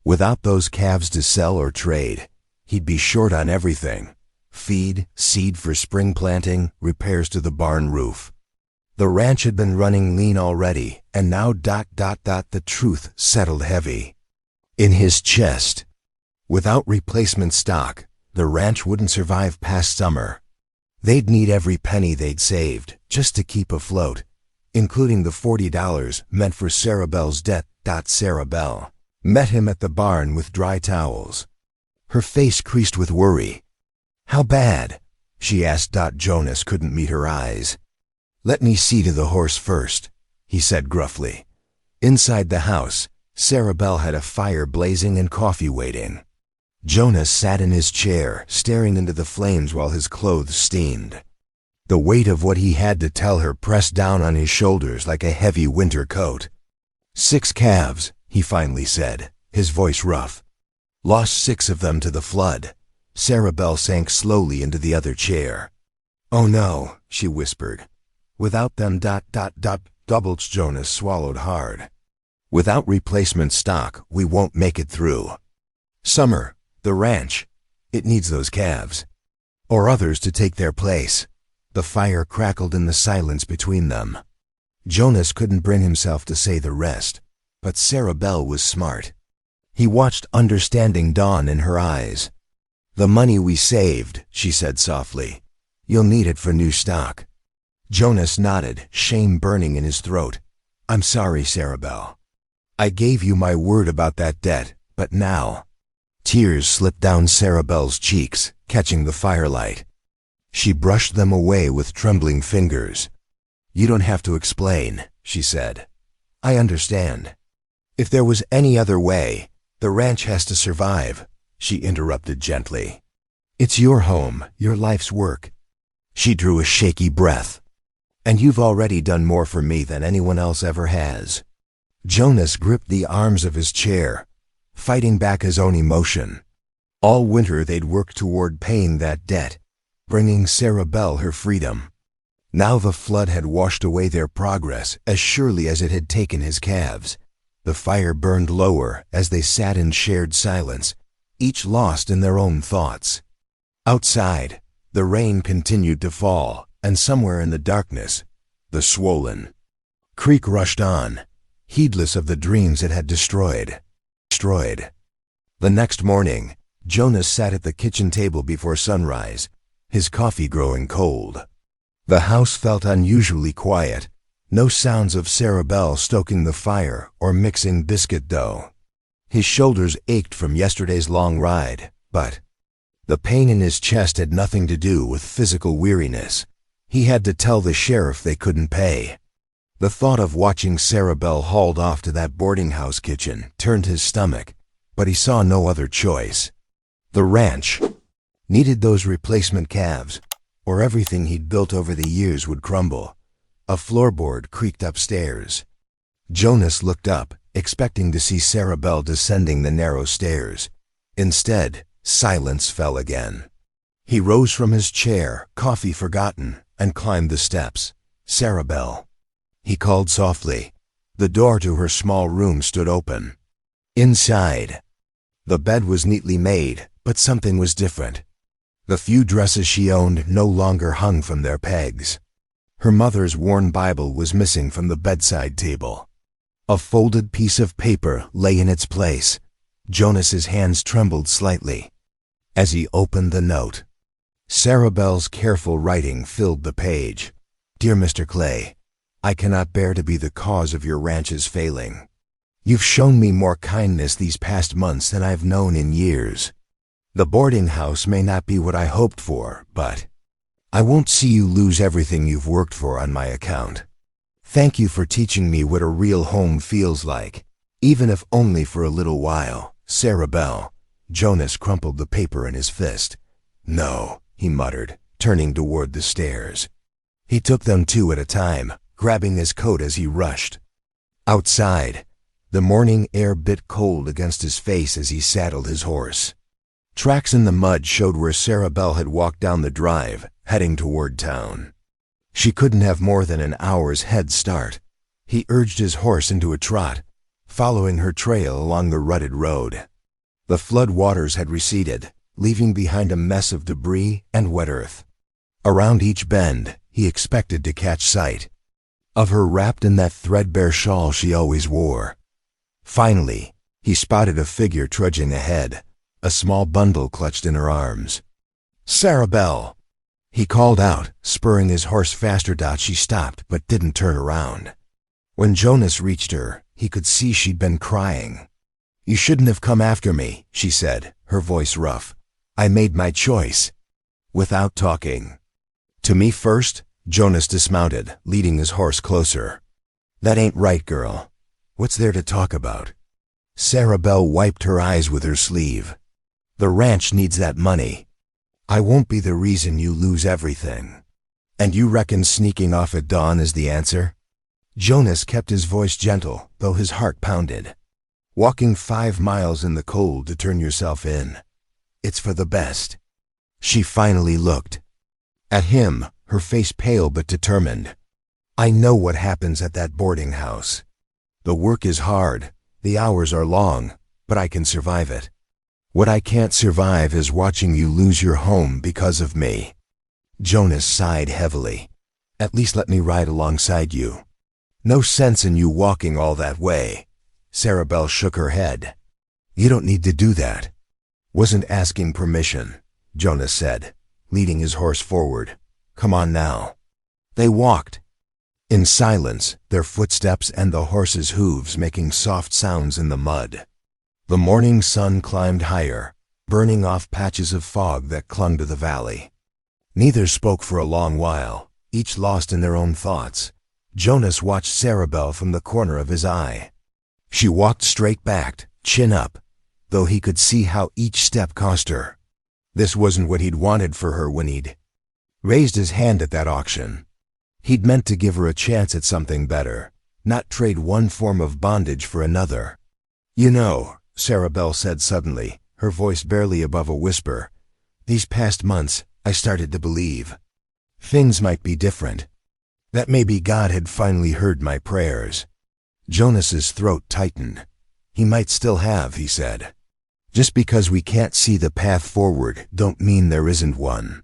Without those calves to sell or trade, he'd be short on everything: feed, seed for spring planting, repairs to the barn roof. The ranch had been running lean already, and now ... the truth settled heavy in his chest. Without replacement stock, the ranch wouldn't survive past summer. They'd need every penny they'd saved just to keep afloat, including the $40 meant for Sarah Belle's debt. Sarah Belle met him at the barn with dry towels, her face creased with worry. "How bad?" she asked. Jonas couldn't meet her eyes. "Let me see to the horse first," he said gruffly. Inside the house, Sarah Belle had a fire blazing and coffee waiting. Jonas sat in his chair, staring into the flames while his clothes steamed. The weight of what he had to tell her pressed down on his shoulders like a heavy winter coat. 6 calves, he finally said, his voice rough. "Lost 6 of them to the flood." Sarah Belle sank slowly into the other chair. "Oh no," she whispered. "Without them ... doubled." Jonas swallowed hard. "Without replacement stock, we won't make it through. Summer, the ranch, it needs those calves. Or others to take their place." The fire crackled in the silence between them. Jonas couldn't bring himself to say the rest, but Sarah Belle was smart. He watched understanding dawn in her eyes. "The money we saved," she said softly. "You'll need it for new stock." Jonas nodded, shame burning in his throat. "I'm sorry, Sarah Belle. I gave you my word about that debt, but now..." Tears slipped down Sarah Belle's cheeks, catching the firelight. She brushed them away with trembling fingers. "You don't have to explain," she said. "I understand. If there was any other way, the ranch has to survive," she interrupted gently. "It's your home, your life's work." She drew a shaky breath. "And you've already done more for me than anyone else ever has." Jonas gripped the arms of his chair, fighting back his own emotion. All winter they'd worked toward paying that debt, bringing Sarah Belle her freedom. Now the flood had washed away their progress as surely as it had taken his calves. The fire burned lower as they sat in shared silence, each lost in their own thoughts. Outside, the rain continued to fall, and somewhere in the darkness, the swollen creek rushed on, heedless of the dreams it had destroyed. The next morning, Jonas sat at the kitchen table before sunrise, his coffee growing cold. The house felt unusually quiet. No sounds of Sarabelle stoking the fire or mixing biscuit dough. His shoulders ached from yesterday's long ride, but the pain in his chest had nothing to do with physical weariness. He had to tell the sheriff they couldn't pay. The thought of watching Sarabelle hauled off to that boarding house kitchen turned his stomach, but he saw no other choice. The ranch needed those replacement calves, or everything he'd built over the years would crumble. A floorboard creaked upstairs. Jonas looked up, expecting to see Sarabelle descending the narrow stairs. Instead, silence fell again. He rose from his chair, coffee forgotten, and climbed the steps. "Sarabelle," he called softly. The door to her small room stood open. Inside, the bed was neatly made, but something was different. The few dresses she owned no longer hung from their pegs. Her mother's worn Bible was missing from the bedside table. A folded piece of paper lay in its place. Jonas's hands trembled slightly as he opened the note. Sarabelle's careful writing filled the page. "Dear Mr. Clay, I cannot bear to be the cause of your ranch's failing. You've shown me more kindness these past months than I've known in years. The boarding house may not be what I hoped for, but I won't see you lose everything you've worked for on my account. Thank you for teaching me what a real home feels like, even if only for a little while. Sarabelle." Jonas crumpled the paper in his fist. "No," he muttered, turning toward the stairs. He took them two at a time, grabbing his coat as he rushed. Outside, the morning air bit cold against his face as he saddled his horse. Tracks in the mud showed where Sarabelle had walked down the drive, heading toward town. She couldn't have more than an hour's head start. He urged his horse into a trot, following her trail along the rutted road. The flood waters had receded, leaving behind a mess of debris and wet earth. Around each bend, he expected to catch sight of her wrapped in that threadbare shawl she always wore. Finally, he spotted a figure trudging ahead, a small bundle clutched in her arms. "Sarabelle!" he called out, spurring his horse faster. She stopped but didn't turn around. When Jonas reached her, he could see she'd been crying. "You shouldn't have come after me," she said, her voice rough. "I made my choice." Without talking. "To me first?" Jonas dismounted, leading his horse closer. "That ain't right, girl. What's there to talk about?" Sarabelle wiped her eyes with her sleeve. "The ranch needs that money. I won't be the reason you lose everything. And you reckon sneaking off at dawn is the answer?" Jonas kept his voice gentle, though his heart pounded. "Walking 5 miles in the cold to turn yourself in. It's for the best." She finally looked at him, her face pale but determined. "I know what happens at that boarding house. The work is hard, the hours are long, but I can survive it. What I can't survive is watching you lose your home because of me." Jonas sighed heavily. "At least let me ride alongside you." "No sense in you walking all that way." Sarabelle shook her head. "You don't need to do that." "Wasn't asking permission," Jonas said, leading his horse forward. "Come on now." They walked in silence, their footsteps and the horse's hooves making soft sounds in the mud. The morning sun climbed higher, burning off patches of fog that clung to the valley. Neither spoke for a long while, each lost in their own thoughts. Jonas watched Sarabelle from the corner of his eye. She walked straight-backed, chin up, though he could see how each step cost her. This wasn't what he'd wanted for her when he'd raised his hand at that auction. He'd meant to give her a chance at something better, not trade one form of bondage for another. "You know," Sarabelle said suddenly, her voice barely above a whisper, "these past months I started to believe things might be different. That maybe God had finally heard my prayers." Jonas's throat tightened. "He might still have," he said. "Just because we can't see the path forward don't mean there isn't one."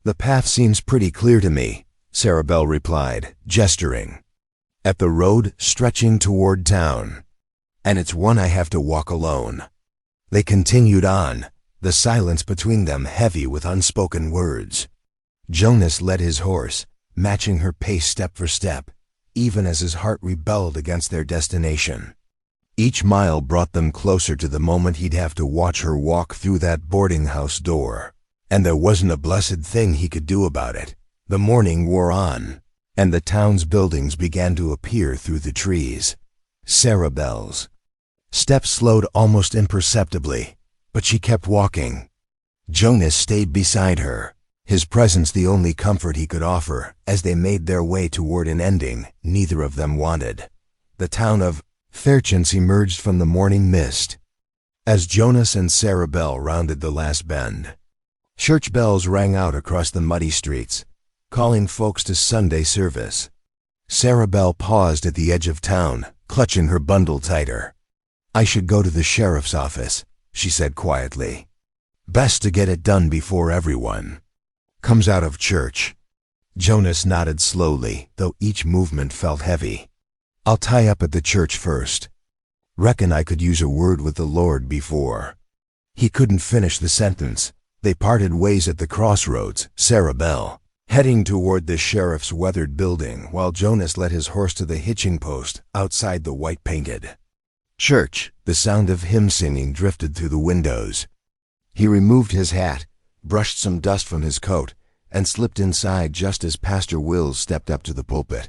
"The path seems pretty clear to me," Sarabelle replied, gesturing at the road stretching toward town. "And it's one I have to walk alone." They continued on, the silence between them heavy with unspoken words. Jonas led his horse, matching her pace step for step, even as his heart rebelled against their destination. Each mile brought them closer to the moment he'd have to watch her walk through that boarding house door. And there wasn't a blessed thing he could do about it. The morning wore on, and the town's buildings began to appear through the trees. Sarah Bell's steps slowed almost imperceptibly, but she kept walking. Jonas stayed beside her, his presence the only comfort he could offer as they made their way toward an ending neither of them wanted. The town of Fairchance emerged from the morning mist. As Jonas and Sarah Bell rounded the last bend, church bells rang out across the muddy streets, calling folks to Sunday service. Sarah Bell paused at the edge of town, clutching her bundle tighter. "I should go to the sheriff's office," she said quietly. "Best to get it done before everyone comes out of church." Jonas nodded slowly, though each movement felt heavy. "I'll tie up at the church first. Reckon I could use a word with the Lord before." He couldn't finish the sentence. They parted ways at the crossroads, Sarah Bell heading toward the sheriff's weathered building, while Jonas led his horse to the hitching post outside the white-painted church. The sound of hymn singing drifted through the windows. He removed his hat, brushed some dust from his coat, and slipped inside just as Pastor Wills stepped up to the pulpit.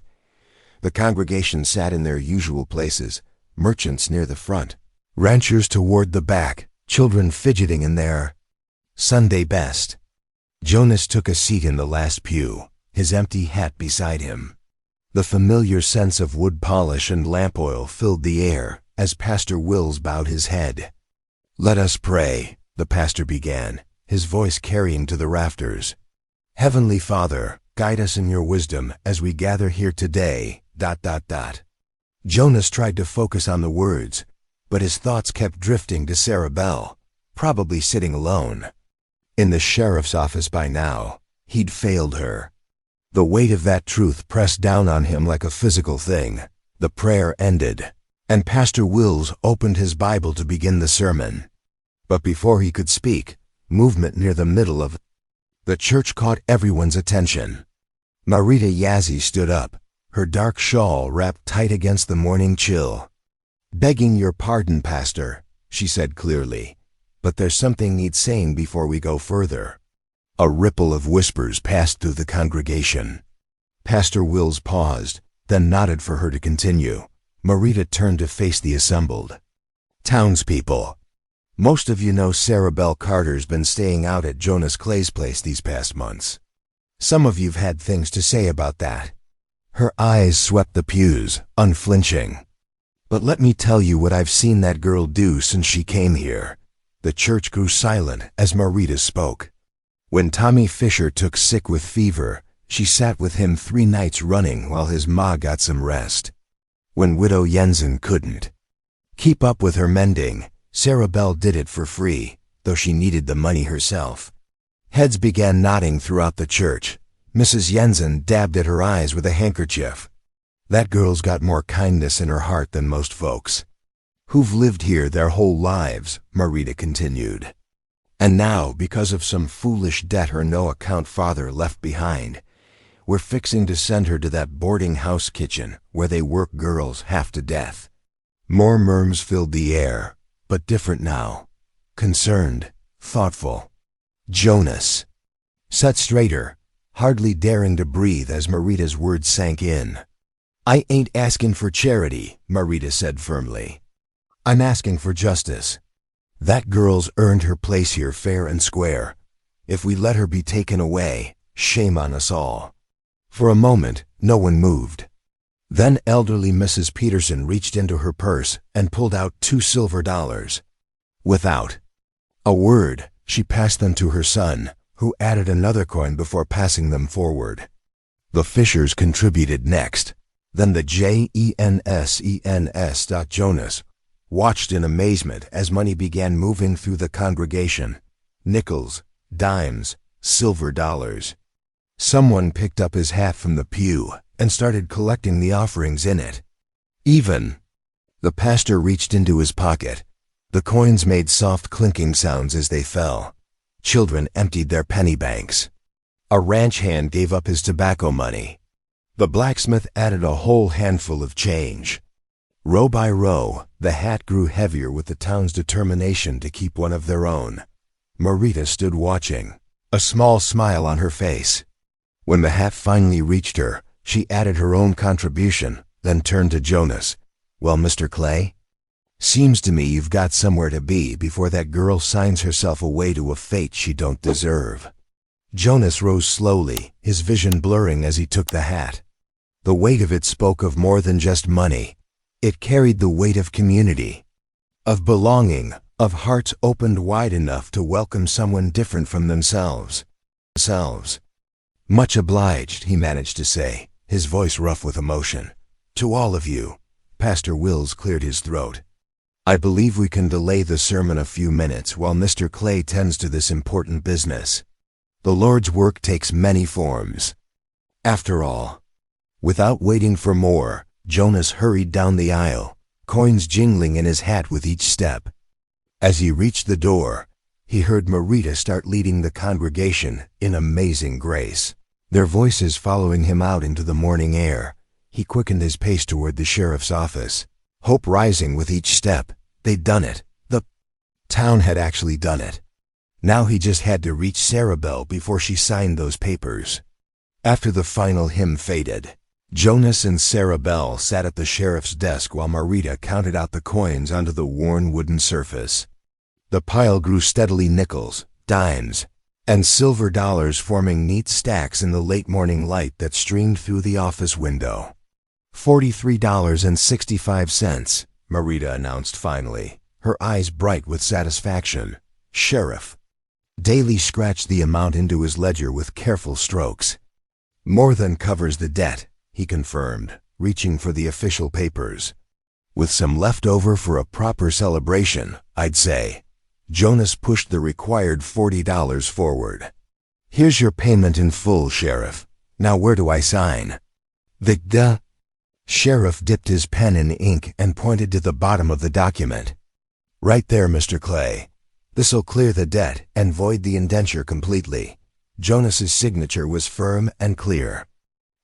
The congregation sat in their usual places, merchants near the front, ranchers toward the back, children fidgeting in their Sunday best. Jonas took a seat in the last pew, his empty hat beside him. The familiar sense of wood polish and lamp oil filled the air as Pastor Wills bowed his head. "Let us pray," the pastor began, his voice carrying to the rafters. "Heavenly Father, guide us in your wisdom as we gather here today, ... Jonas tried to focus on the words, but his thoughts kept drifting to Sarah Bell, probably sitting alone in the sheriff's office by now. He'd failed her. The weight of that truth pressed down on him like a physical thing. The prayer ended, and Pastor Wills opened his Bible to begin the sermon. But before he could speak, movement near the middle of the church caught everyone's attention. Marita Yazzie stood up, her dark shawl wrapped tight against the morning chill. "Begging your pardon, Pastor," she said clearly, "but there's something needs saying before we go further." A ripple of whispers passed through the congregation. Pastor Wills paused, then nodded for her to continue. Marita turned to face the assembled townspeople. "Most of you know Sarah Bell Carter's been staying out at Jonas Clay's place these past months. Some of you've had things to say about that." Her eyes swept the pews, unflinching. "But let me tell you what I've seen that girl do since she came here." The church grew silent as Marita spoke. "When Tommy Fisher took sick with fever, she sat with him 3 nights running while his ma got some rest. When Widow Jensen couldn't keep up with her mending, Sarah Bell did it for free, though she needed the money herself." Heads began nodding throughout the church. Mrs. Jensen dabbed at her eyes with a handkerchief. "That girl's got more kindness in her heart than most folks who've lived here their whole lives," Marita continued. "And now, because of some foolish debt her no-account father left behind, we're fixing to send her to that boarding house kitchen where they work girls half to death." More murmurs filled the air, but different now. Concerned, thoughtful. Jonas sat straighter, hardly daring to breathe as Marita's words sank in. "I ain't asking for charity," Marita said firmly. "I'm asking for justice. That girl's earned her place here fair and square. If we let her be taken away, shame on us all." For a moment, no one moved. Then elderly Mrs. Peterson reached into her purse and pulled out $2 silver. Without a word, she passed them to her son, who added another coin before passing them forward. The Fishers contributed next. Then the Jensens. Jonas watched in amazement as money began moving through the congregation. Nickels, dimes, silver dollars. Someone picked up his hat from the pew and started collecting the offerings in it. Even the pastor reached into his pocket. The coins made soft clinking sounds as they fell. Children emptied their penny banks. A ranch hand gave up his tobacco money. The blacksmith added a whole handful of change. Row by row, the hat grew heavier with the town's determination to keep one of their own. Marita stood watching, a small smile on her face. When the hat finally reached her, she added her own contribution, then turned to Jonas. "Well, Mr. Clay? Seems to me you've got somewhere to be before that girl signs herself away to a fate she don't deserve." Jonas rose slowly, his vision blurring as he took the hat. The weight of it spoke of more than just money. It carried the weight of community, of belonging, of hearts opened wide enough to welcome someone different from themselves. "Much obliged," he managed to say, his voice rough with emotion. "To all of you." Pastor Wills cleared his throat. "I believe we can delay the sermon a few minutes while Mr. Clay tends to this important business. The Lord's work takes many forms. After all." Without waiting for more, Jonas hurried down the aisle, coins jingling in his hat with each step. As he reached the door, he heard Marita start leading the congregation in amazing grace, their voices following him out into the morning air. He quickened his pace toward the sheriff's office, hope rising with each step. They'd done it. The town had actually done it. Now he just had to reach Sarah Bell before she signed those papers. After the final hymn faded, Jonas and Sarah Bell sat at the sheriff's desk while Marita counted out the coins onto the worn wooden surface. The pile grew steadily, nickels, dimes, and silver dollars forming neat stacks in the late morning light that streamed through the office window. $43.65, Marita announced finally, her eyes bright with satisfaction. "Sheriff." Daly scratched the amount into his ledger with careful strokes. "More than covers the debt," he confirmed, reaching for the official papers. "With some left over for a proper celebration, I'd say." Jonas pushed the required $40 forward. "Here's your payment in full, Sheriff. Now where do I sign?" "The Sheriff dipped his pen in ink and pointed to the bottom of the document. "Right there, Mr. Clay. This'll clear the debt and void the indenture completely." Jonas's signature was firm and clear.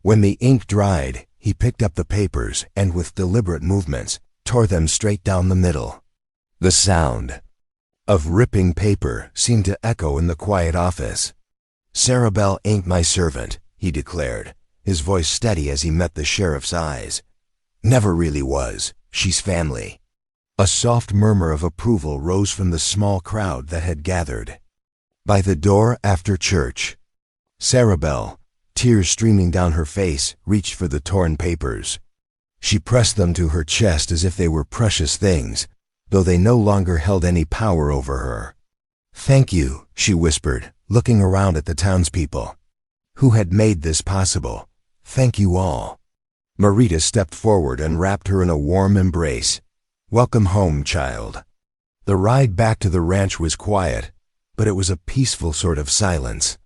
When the ink dried, he picked up the papers and with deliberate movements, tore them straight down the middle. The sound of ripping paper seemed to echo in the quiet office. "Sarah Bell ain't my servant," he declared, his voice steady as he met the sheriff's eyes. "Never really was. She's family." A soft murmur of approval rose from the small crowd that had gathered. By the door after church, Sarah Bell, tears streaming down her face, reached for the torn papers. She pressed them to her chest as if they were precious things, though they no longer held any power over her. "Thank you," she whispered, looking around at the townspeople. "Who had made this possible? Thank you all." Marita stepped forward and wrapped her in a warm embrace. "Welcome home, child." The ride back to the ranch was quiet, but it was a peaceful sort of silence.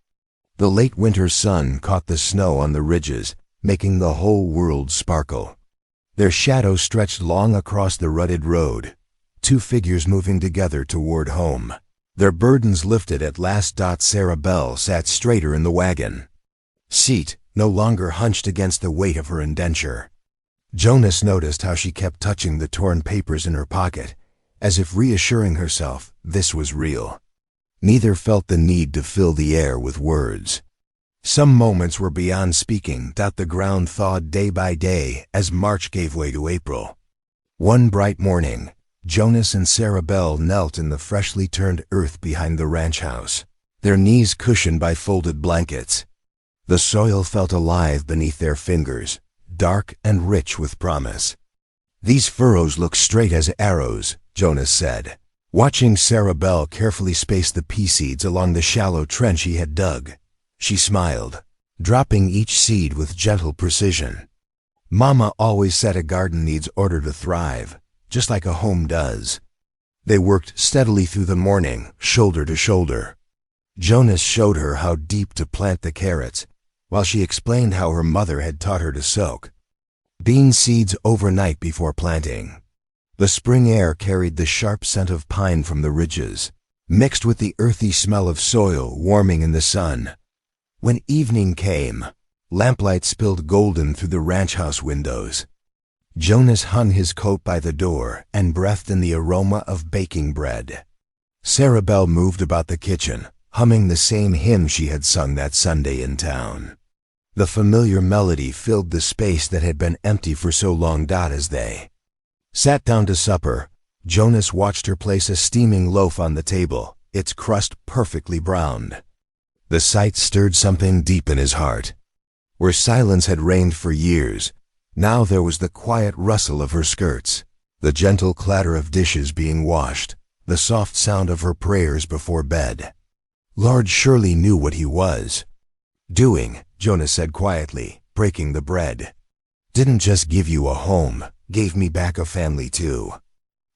The late winter sun caught the snow on the ridges, making the whole world sparkle. Their shadows stretched long across the rutted road, two figures moving together toward home. Their burdens lifted at last. Sarah Bell sat straighter in the wagon seat, no longer hunched against the weight of her indenture. Jonas noticed how she kept touching the torn papers in her pocket, as if reassuring herself this was real. Neither felt the need to fill the air with words. Some moments were beyond speaking. The ground thawed day by day as March gave way to April. One bright morning, Jonas and Sarah Bell knelt in the freshly turned earth behind the ranch house, their knees cushioned by folded blankets. The soil felt alive beneath their fingers, dark and rich with promise. "These furrows look straight as arrows," Jonas said, watching Sarah Bell carefully space the pea seeds along the shallow trench he had dug. She smiled, dropping each seed with gentle precision. "Mama always said a garden needs order to thrive, just like a home does." They worked steadily through the morning, shoulder to shoulder. Jonas showed her how deep to plant the carrots, while she explained how her mother had taught her to soak bean seeds overnight before planting. The spring air carried the sharp scent of pine from the ridges, mixed with the earthy smell of soil warming in the sun. When evening came, Lamplight spilled golden through the ranch house windows. Jonas hung his coat by the door and breathed in the aroma of baking bread. Sarah Belle moved about the kitchen, humming the same hymn she had sung that Sunday in town. The familiar melody filled the space that had been empty for so long. As they sat down to supper, Jonas watched her place a steaming loaf on the table, its crust perfectly browned. The sight stirred something deep in his heart. Where silence had reigned for years, now there was the quiet rustle of her skirts, the gentle clatter of dishes being washed, the soft sound of her prayers before bed. Lord Shirley knew what he was doing, Jonas said quietly, breaking the bread. Didn't just give you a home, gave me back a family too.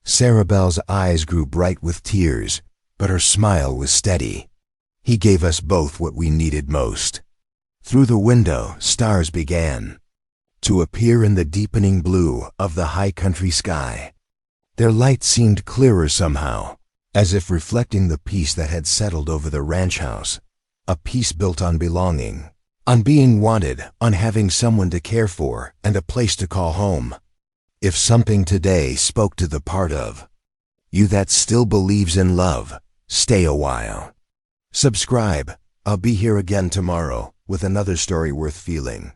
Sarah Belle's eyes grew bright with tears, but her smile was steady. He gave us both what we needed most. Through the window, stars began to appear in the deepening blue of the high country sky. Their light seemed clearer somehow, as if reflecting the peace that had settled over the ranch house, a peace built on belonging, on being wanted, on having someone to care for and a place to call home. If something today spoke to the part of you that still believes in love, stay a while. Subscribe. I'll be here again tomorrow with another story worth feeling.